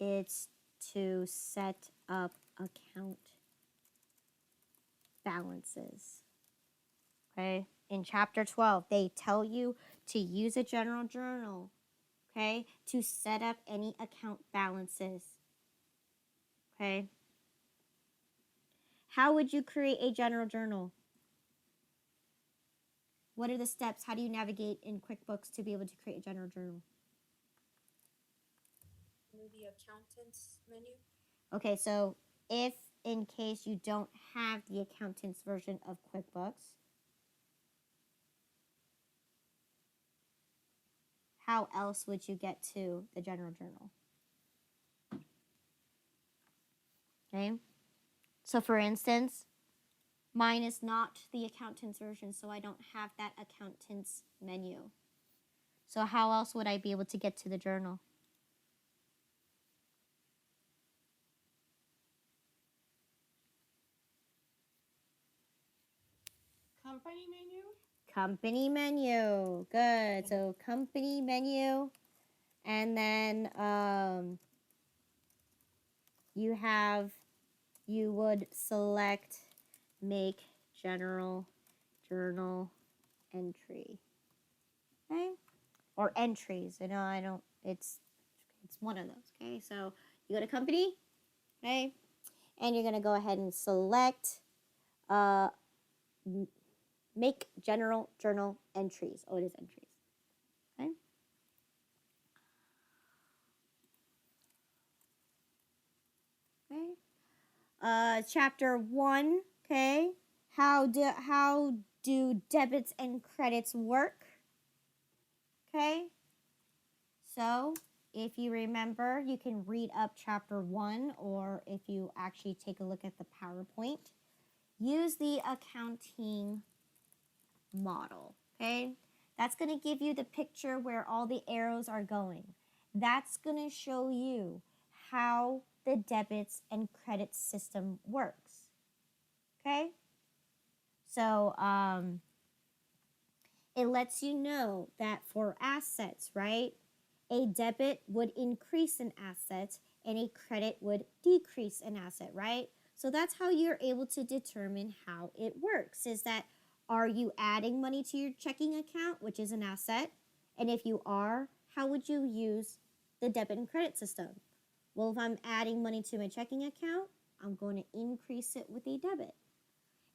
It's to set up account balances. Okay, in chapter 12, they tell you to use a general journal, okay, to set up any account balances. Okay. How would you create a general journal? What are the steps? How do you navigate in QuickBooks to be able to create a general journal? Under the accountant's menu? Okay, so if in case you don't have the accountant's version of QuickBooks, how else would you get to the general journal? Okay, so for instance, mine is not the accountant's version, so I don't have that accountant's menu. So how else would I be able to get to the journal? Company menu. Good. So company menu. And then you would select make general journal entry. Okay? Or entries. It's one of those. Okay? So you go to company, okay? And you're gonna go ahead and select make general journal entries. Oh, it is entries. Okay? Okay. Chapter 1, okay? How do debits and credits work? Okay? So, if you remember, you can read up chapter 1, or if you actually take a look at the PowerPoint, use the accounting model, okay? That's going to give you the picture where all the arrows are going. That's going to show you how the debits and credit system works, okay? So it lets you know that for assets, right, a debit would increase an asset and a credit would decrease an asset, right? So that's how you're able to determine how it works, is that are you adding money to your checking account, which is an asset? And if you are, how would you use the debit and credit system? Well, if I'm adding money to my checking account, I'm going to increase it with a debit.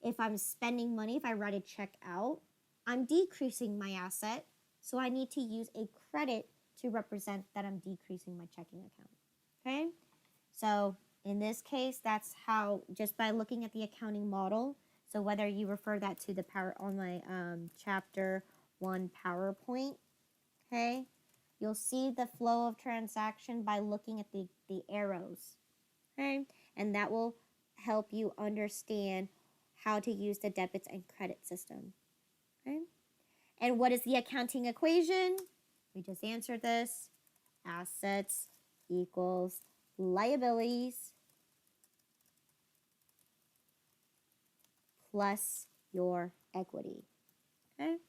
If I'm spending money, if I write a check out, I'm decreasing my asset, so I need to use a credit to represent that I'm decreasing my checking account. Okay? So in this case, that's how, just by looking at the accounting model, so whether you refer that to the power on my chapter 1 PowerPoint, okay, you'll see the flow of transaction by looking at the arrows, okay, and that will help you understand how to use the debits and credit system, okay. And what is the accounting equation? We just answered this. Assets equals liabilities plus your equity. Okay?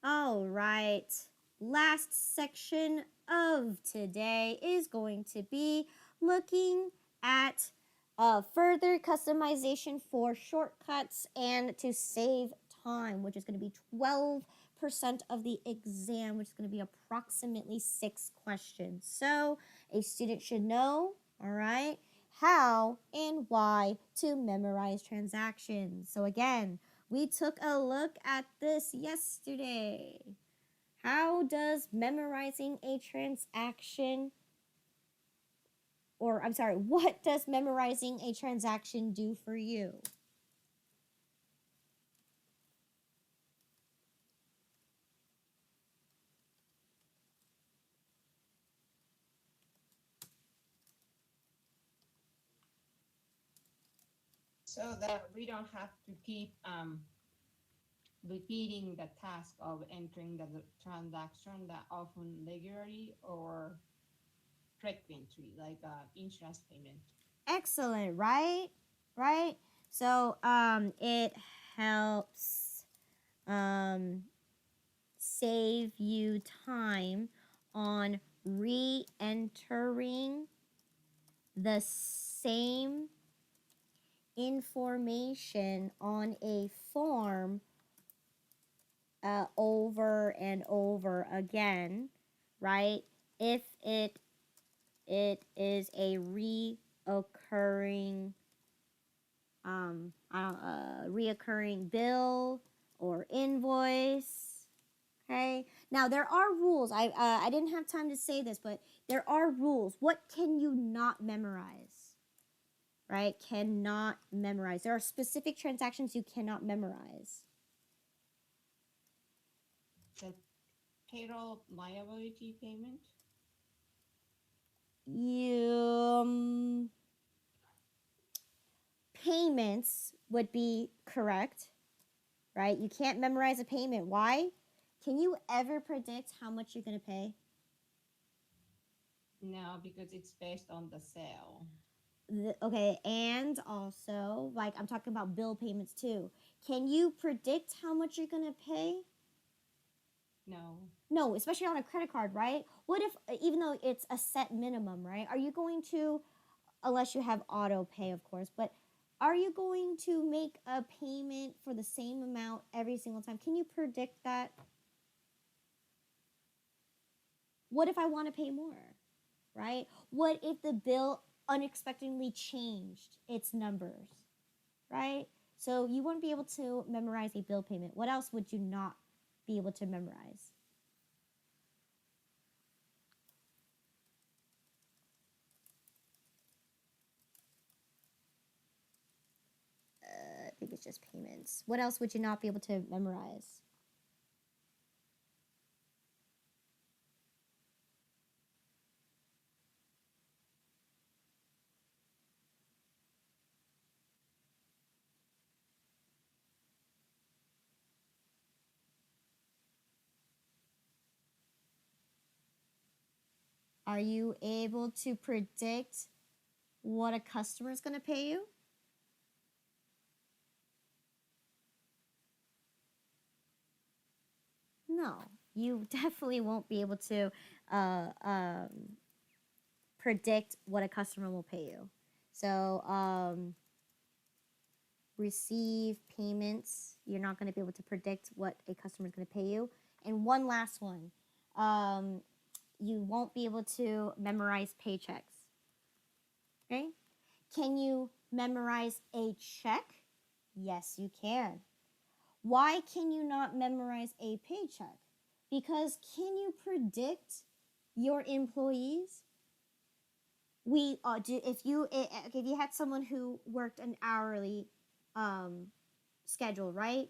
All right. Last section of today is going to be looking at further customization for shortcuts and to save time, which is going to be 12% of the exam, which is going to be approximately 6 questions. So a student should know, all right, how and why to memorize transactions. So again, we took a look at this yesterday. How does memorizing a transaction, or I'm sorry, what does memorizing a transaction do for you? So that we don't have to keep repeating the task of entering the transaction that often regularly or frequently, like insurance payment. Excellent, right? Right? So it helps save you time on re-entering the same information on a form over and over again, right? If it is a reoccurring reoccurring bill or invoice. Okay. Now there are rules. I didn't have time to say this, but there are rules. What can you not memorize? Right? Cannot memorize. There are specific transactions you cannot memorize. The payroll liability payment. You payments would be correct, right? You can't memorize a payment. Why? Can you ever predict how much you're going to pay? No, because it's based on the sale. Okay, and also, like, I'm talking about bill payments too. Can you predict how much you're gonna pay? No. No, especially on a credit card, right? What if, even though it's a set minimum, right? Are you going to, unless you have auto pay, of course, but are you going to make a payment for the same amount every single time? Can you predict that? What if I want to pay more, right? What if the bill unexpectedly changed its numbers, right? So you wouldn't be able to memorize a bill payment. What else would you not be able to memorize? I think it's just payments. What else would you not be able to memorize? Are you able to predict what a customer is going to pay you? No, you definitely won't be able to uh, um, predict what a customer will pay you. So, receive payments, you're not going to be able to predict what a customer is going to pay you. And one last one, you won't be able to memorize paychecks. Okay? Can you memorize a check? Yes, you can. Why can you not memorize a paycheck? Because can you predict your employees? We do if you had someone who worked an hourly um, schedule, right?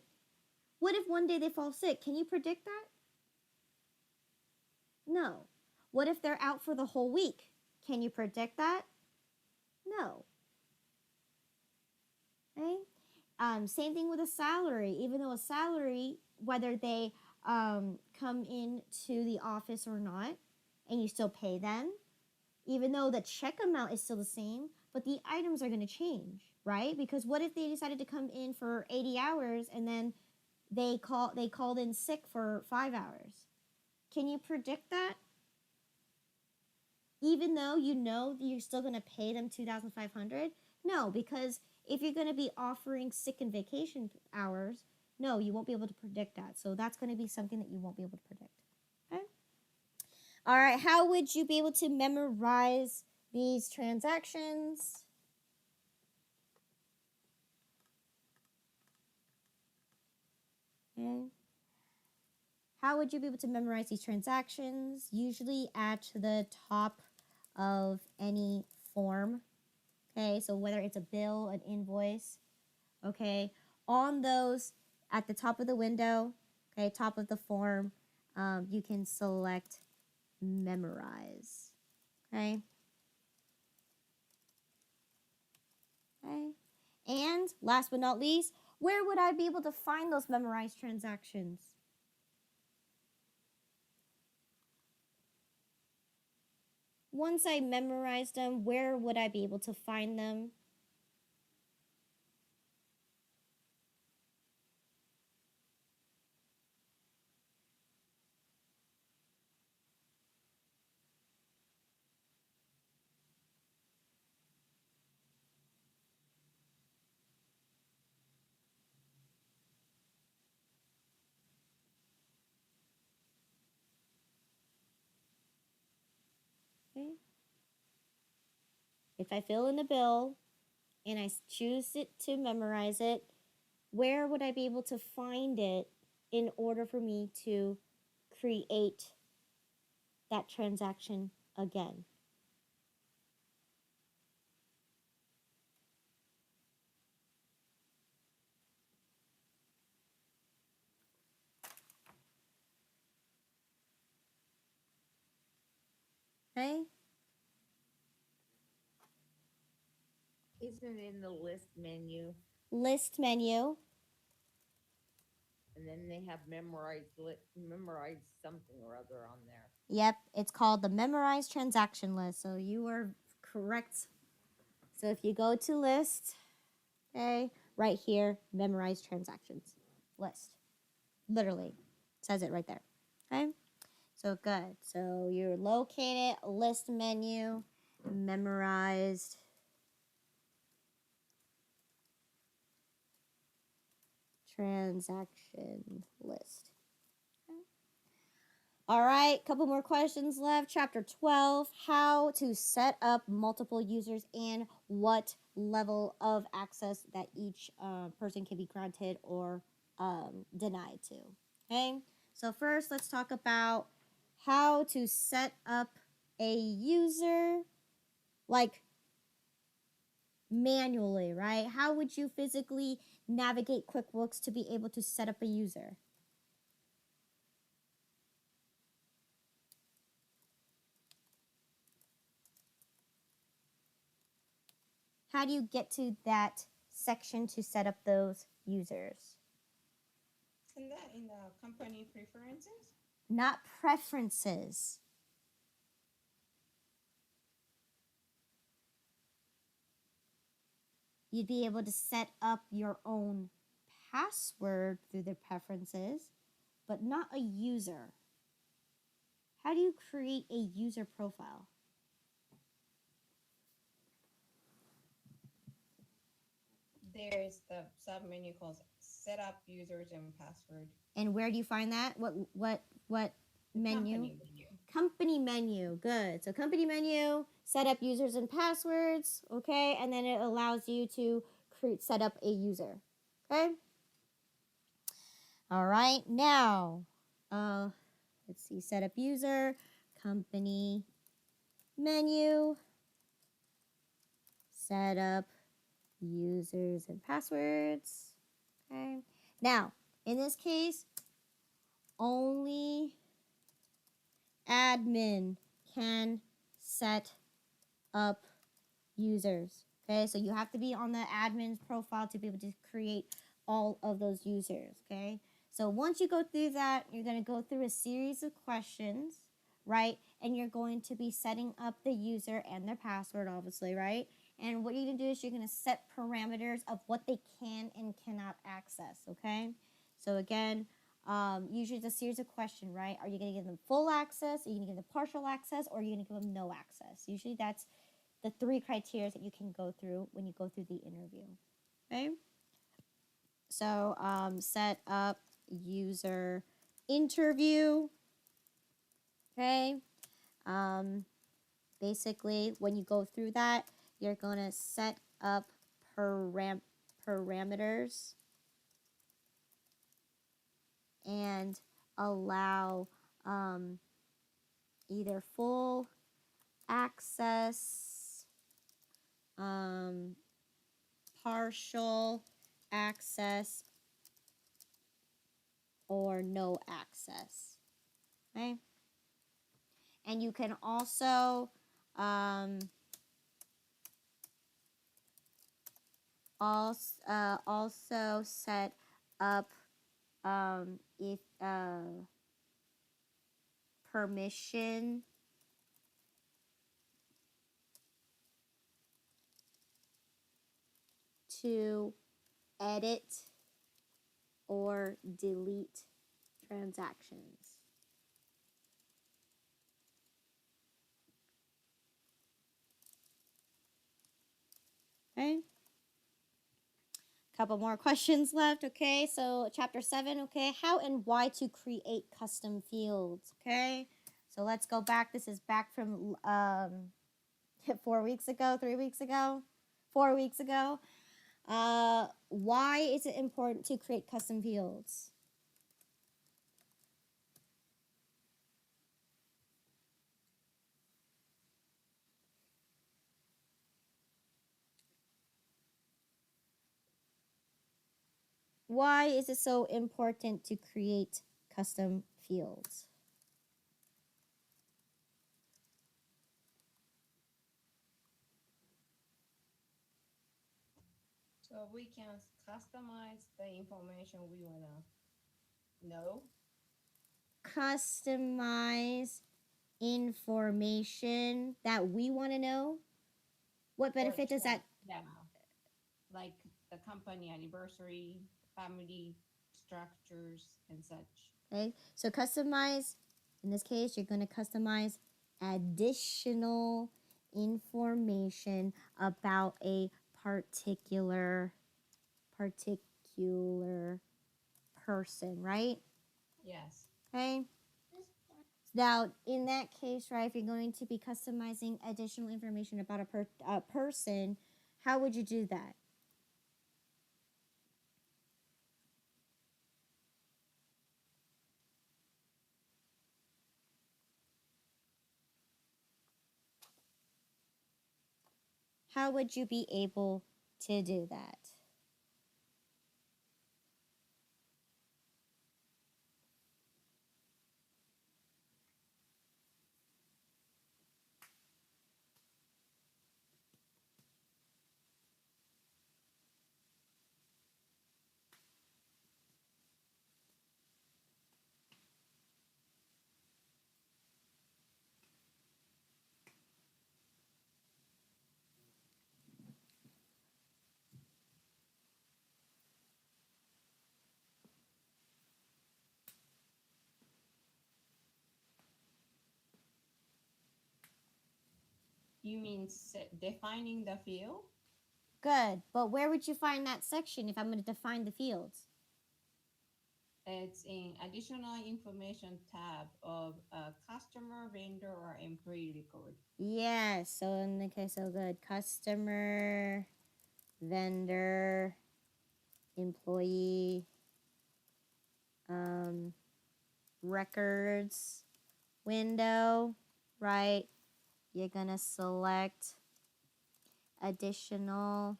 What if one day they fall sick? Can you predict that? No. What if they're out for the whole week? Can you predict that? No. Right? Same thing with a salary. Even though a salary, whether they come into the office or not, and you still pay them, even though the check amount is still the same, but the items are going to change, right? Because what if they decided to come in for 80 hours and then they called in sick for 5 hours? Can you predict that? Even though you know you're still going to pay them 2,500? No, because if you're going to be offering sick and vacation hours, no, you won't be able to predict that. So that's going to be something that you won't be able to predict. Okay? All right, how would you be able to memorize these transactions? Okay. How would you be able to memorize these transactions? Usually at the top of any form. Okay, so whether it's a bill, an invoice, okay, on those at the top of the window, okay, top of the form, you can select memorize. Okay. Okay. And last but not least, where would I be able to find those memorized transactions? Once I memorized them, where would I be able to find them? Okay. If I fill in a bill and I choose it to memorize it, where would I be able to find it in order for me to create that transaction again? Okay? Isn't it in the list menu? List menu. And then they have memorize something or other on there. Yep, it's called the memorized transaction list. So you are correct So if you go to list, okay, right here, memorize transactions list. Literally says it right there. Okay. So good. So you're located, list menu, memorized transaction list. Okay. All right, couple more questions left. Chapter 12, how to set up multiple users and what level of access that each person can be granted or denied to. Okay, so first let's talk about how to set up a user, like manually, right? How would you physically navigate QuickBooks to be able to set up a user? How do you get to that section to set up those users? Isn't that in the company preferences? Not preferences. You'd be able to set up your own password through the preferences, but not a user. How do you create a user profile? There's the submenu called set up users and password. And where do you find that? What menu? Company menu. Company menu. Good. So company menu, set up users and passwords, okay? And then it allows you to set up a user. Okay? All right. Now, let's see, set up user, company menu, set up users and passwords. Okay. Now, in this case, only admin can set up users. Okay, so you have to be on the admin's profile to be able to create all of those users. Okay, so once you go through that, you're going to go through a series of questions, right? And you're going to be setting up the user and their password, obviously, right? And what you're going to do is you're going to set parameters of what they can and cannot access. Okay, so again, usually it's a series of questions, right? Are you going to give them full access? Are you going to give them partial access? Or are you going to give them no access? Usually that's the 3 criteria that you can go through when you go through the interview. Okay. So set up user interview. Okay. Basically, when you go through that, you're going to set up parameters and allow either full access, partial access, or no access. Okay. And you can also also set up if permission to edit or delete transactions. Okay. Couple more questions left. Okay, so chapter 7. Okay, how and why to create custom fields. Okay, so let's go back. This is back from 4 weeks ago, 3 weeks ago, 4 weeks ago. Why is it important to create custom fields? Why is it so important to create custom fields? So we can customize the information we want to know. Customize information that we want to know. What benefit does that? Yeah, like the company anniversary, family structures, and such. Okay, so customize. In this case, you're going to customize additional information about a particular person, right? Yes. Okay. Now, in that case, right, if you're going to be customizing additional information about a person, how would you do that? How would you be able to do that? You mean defining the field? Good, but where would you find that section if I'm going to define the fields? It's in additional information tab of a customer, vendor, or employee record. Yes, so in the case, so good. Customer, vendor, employee, records, window, right? You're going to select additional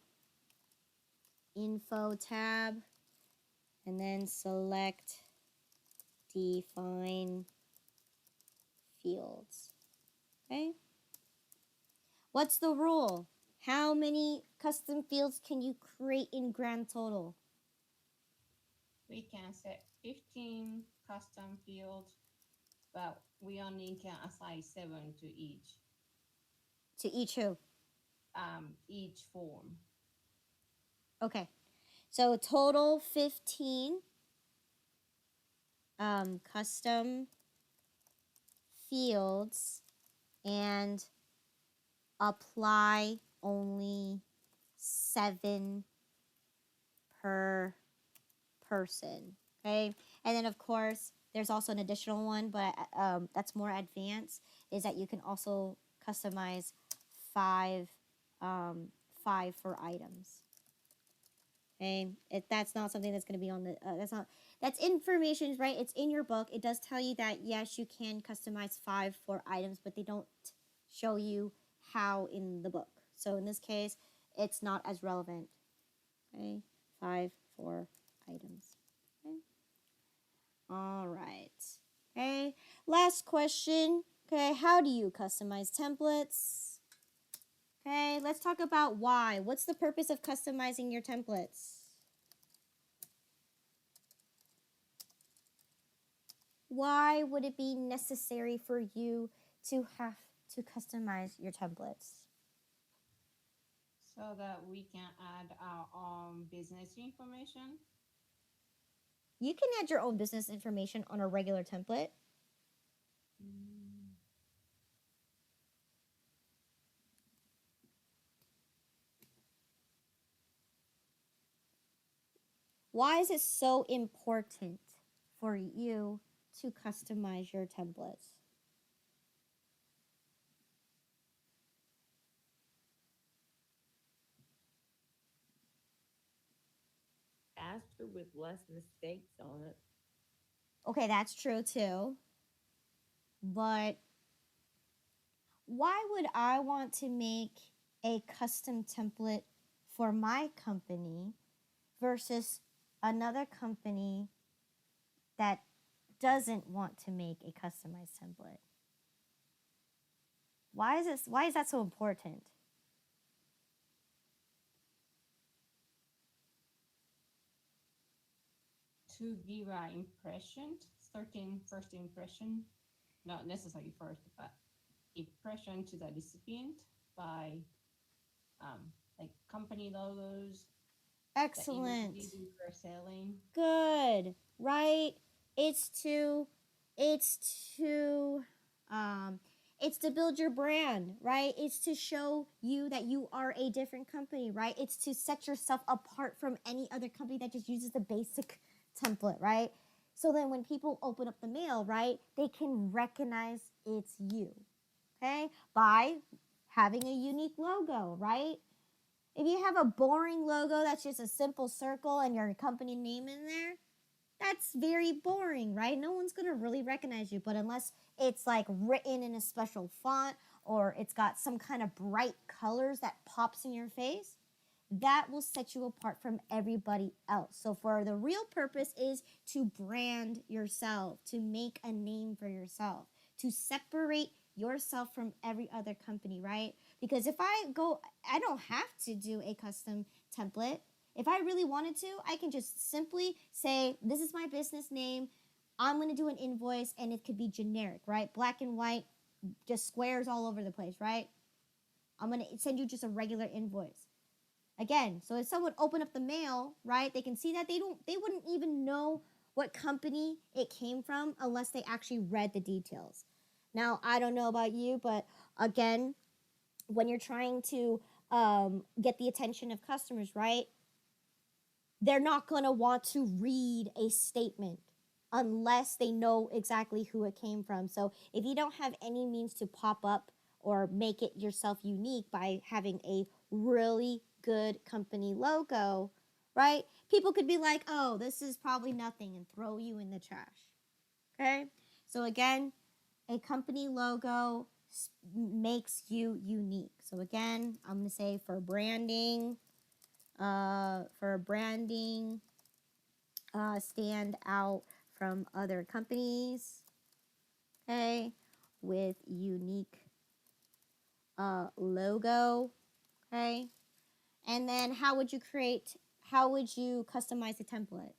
info tab and then select define fields. Okay? What's the rule? How many custom fields can you create in grand total? We can set 15 custom fields, but we only can assign 7 to each. To each who? Each form. Okay. So total 15 custom fields and apply only 7 per person. Okay. And then of course there's also an additional one, but that's more advanced, is that you can also customize 5 for items. Okay, that's not something that's going to be on the that's information, right? It's in your book. It does tell you that yes, you can customize 5 for items, but they don't show you how in the book. So in this case, it's not as relevant. Okay, 5 for items. Okay. All right. Okay. Last question. Okay, how do you customize templates? Okay, let's talk about why. What's the purpose of customizing your templates? Why would it be necessary for you to have to customize your templates? So that we can add our own business information. You can add your own business information on a regular template. Why is it so important for you to customize your templates? Faster with less mistakes on it. Okay, that's true too. But why would I want to make a custom template for my company versus another company that doesn't want to make a customized template? Why is that so important? To give our impression, certain first impression, not necessarily first, but impression to the recipient by like company logos that you would Excellent. use if you're selling. Good. Right? It's to it's to um it's to build your brand, right? It's to show you that you are a different company, right? It's to set yourself apart from any other company that just uses the basic template, right? So then when people open up the mail, right, they can recognize it's you. Okay? By having a unique logo, right? If you have a boring logo that's just a simple circle and your company name in there, that's very boring, right? No one's going to really recognize you. But unless it's like written in a special font or it's got some kind of bright colors that pops in your face, that will set you apart from everybody else. So for the real purpose is to brand yourself, to make a name for yourself, to separate yourself from every other company, right? Because if I don't have to do a custom template. If I really wanted to, I can just simply say, this is my business name. I'm going to do an invoice and it could be generic, right? Black and white, just squares all over the place, right? I'm going to send you just a regular invoice. Again, so if someone opened up the mail, right, they can see that they wouldn't even know what company it came from unless they actually read the details. Now, I don't know about you, but again, when you're trying to get the attention of customers, right, they're not going to want to read a statement unless they know exactly who it came from. So if you don't have any means to pop up or make it yourself unique by having a really good company logo, right? People could be like, oh, this is probably nothing and throw you in the trash. Okay? So again, a company logo makes you unique. So again, I'm going to say for branding, stand out from other companies, okay, with unique logo, okay. And then how would you customize the template?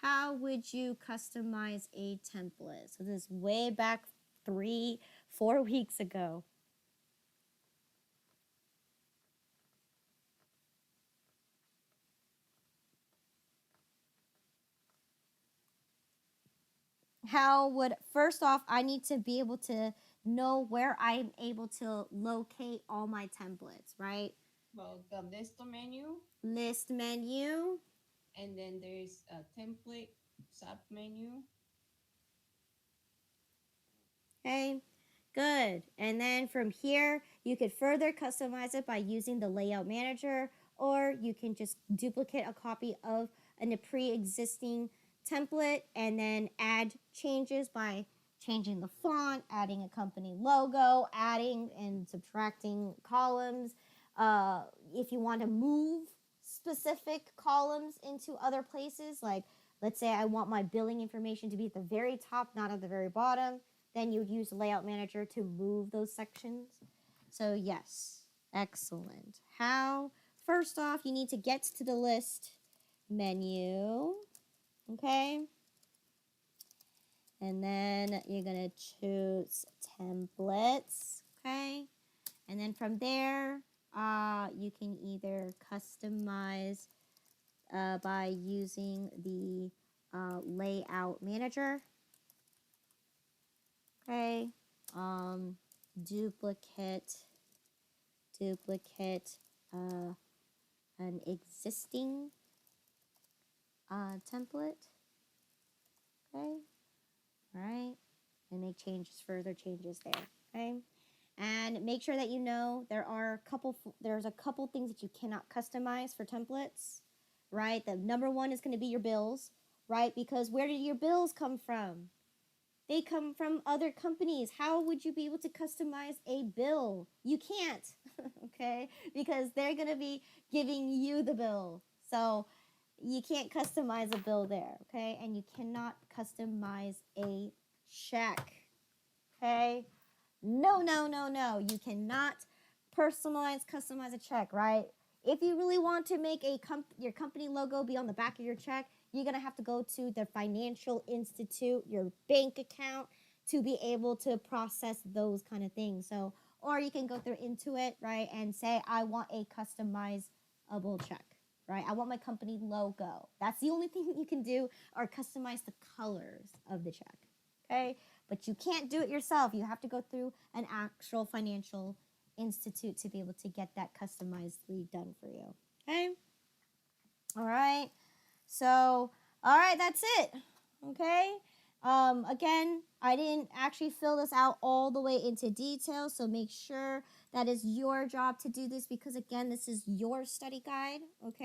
How would you customize a template? So this is way back 3-4 weeks ago. First off, I need to be able to know where I'm able to locate all my templates, right? Well, the list menu, List menu. and then there's a template sub menu. Okay, good. And then from here, you could further customize it by using the layout manager, or you can just duplicate a copy of a pre-existing template and then add changes by changing the font, adding a company logo, adding and subtracting columns. If you want to move specific columns into other places, like let's say I want my billing information to be at the very top, not at the very bottom, then you'd use the layout manager to move those sections. So yes, excellent. First off, you need to get to the list menu, okay? And then you're gonna choose templates, okay? And then from there, you can either customize by using the layout manager, okay? Um, duplicate uh, an existing template, okay? All right, and make further changes there, okay? And make sure that you know there's a couple things that you cannot customize for templates, right? The number one is going to be your bills, right? Because where did your bills come from? They come from other companies. How would you be able to customize a bill? You can't, okay? Because they're going to be giving you the bill. So You can't customize a bill there, okay? And you cannot customize a check, okay? No, no, no, no. You cannot customize a check, right? If you really want to make your company logo be on the back of your check, you're going to have to go to the financial institute, your bank account, to be able to process those kind of things. So, or you can go through Intuit, right, and say, I want a customizable check, right? I want my company logo. That's the only thing that you can do, or customize the colors of the check, okay? But you can't do it yourself. You have to go through an actual financial institute to be able to get that customizedly done for you. Okay? All right. So, all right, that's it. Okay? Again, I didn't actually fill this out all the way into detail, so make sure that is your job to do this because, again, this is your study guide. Okay?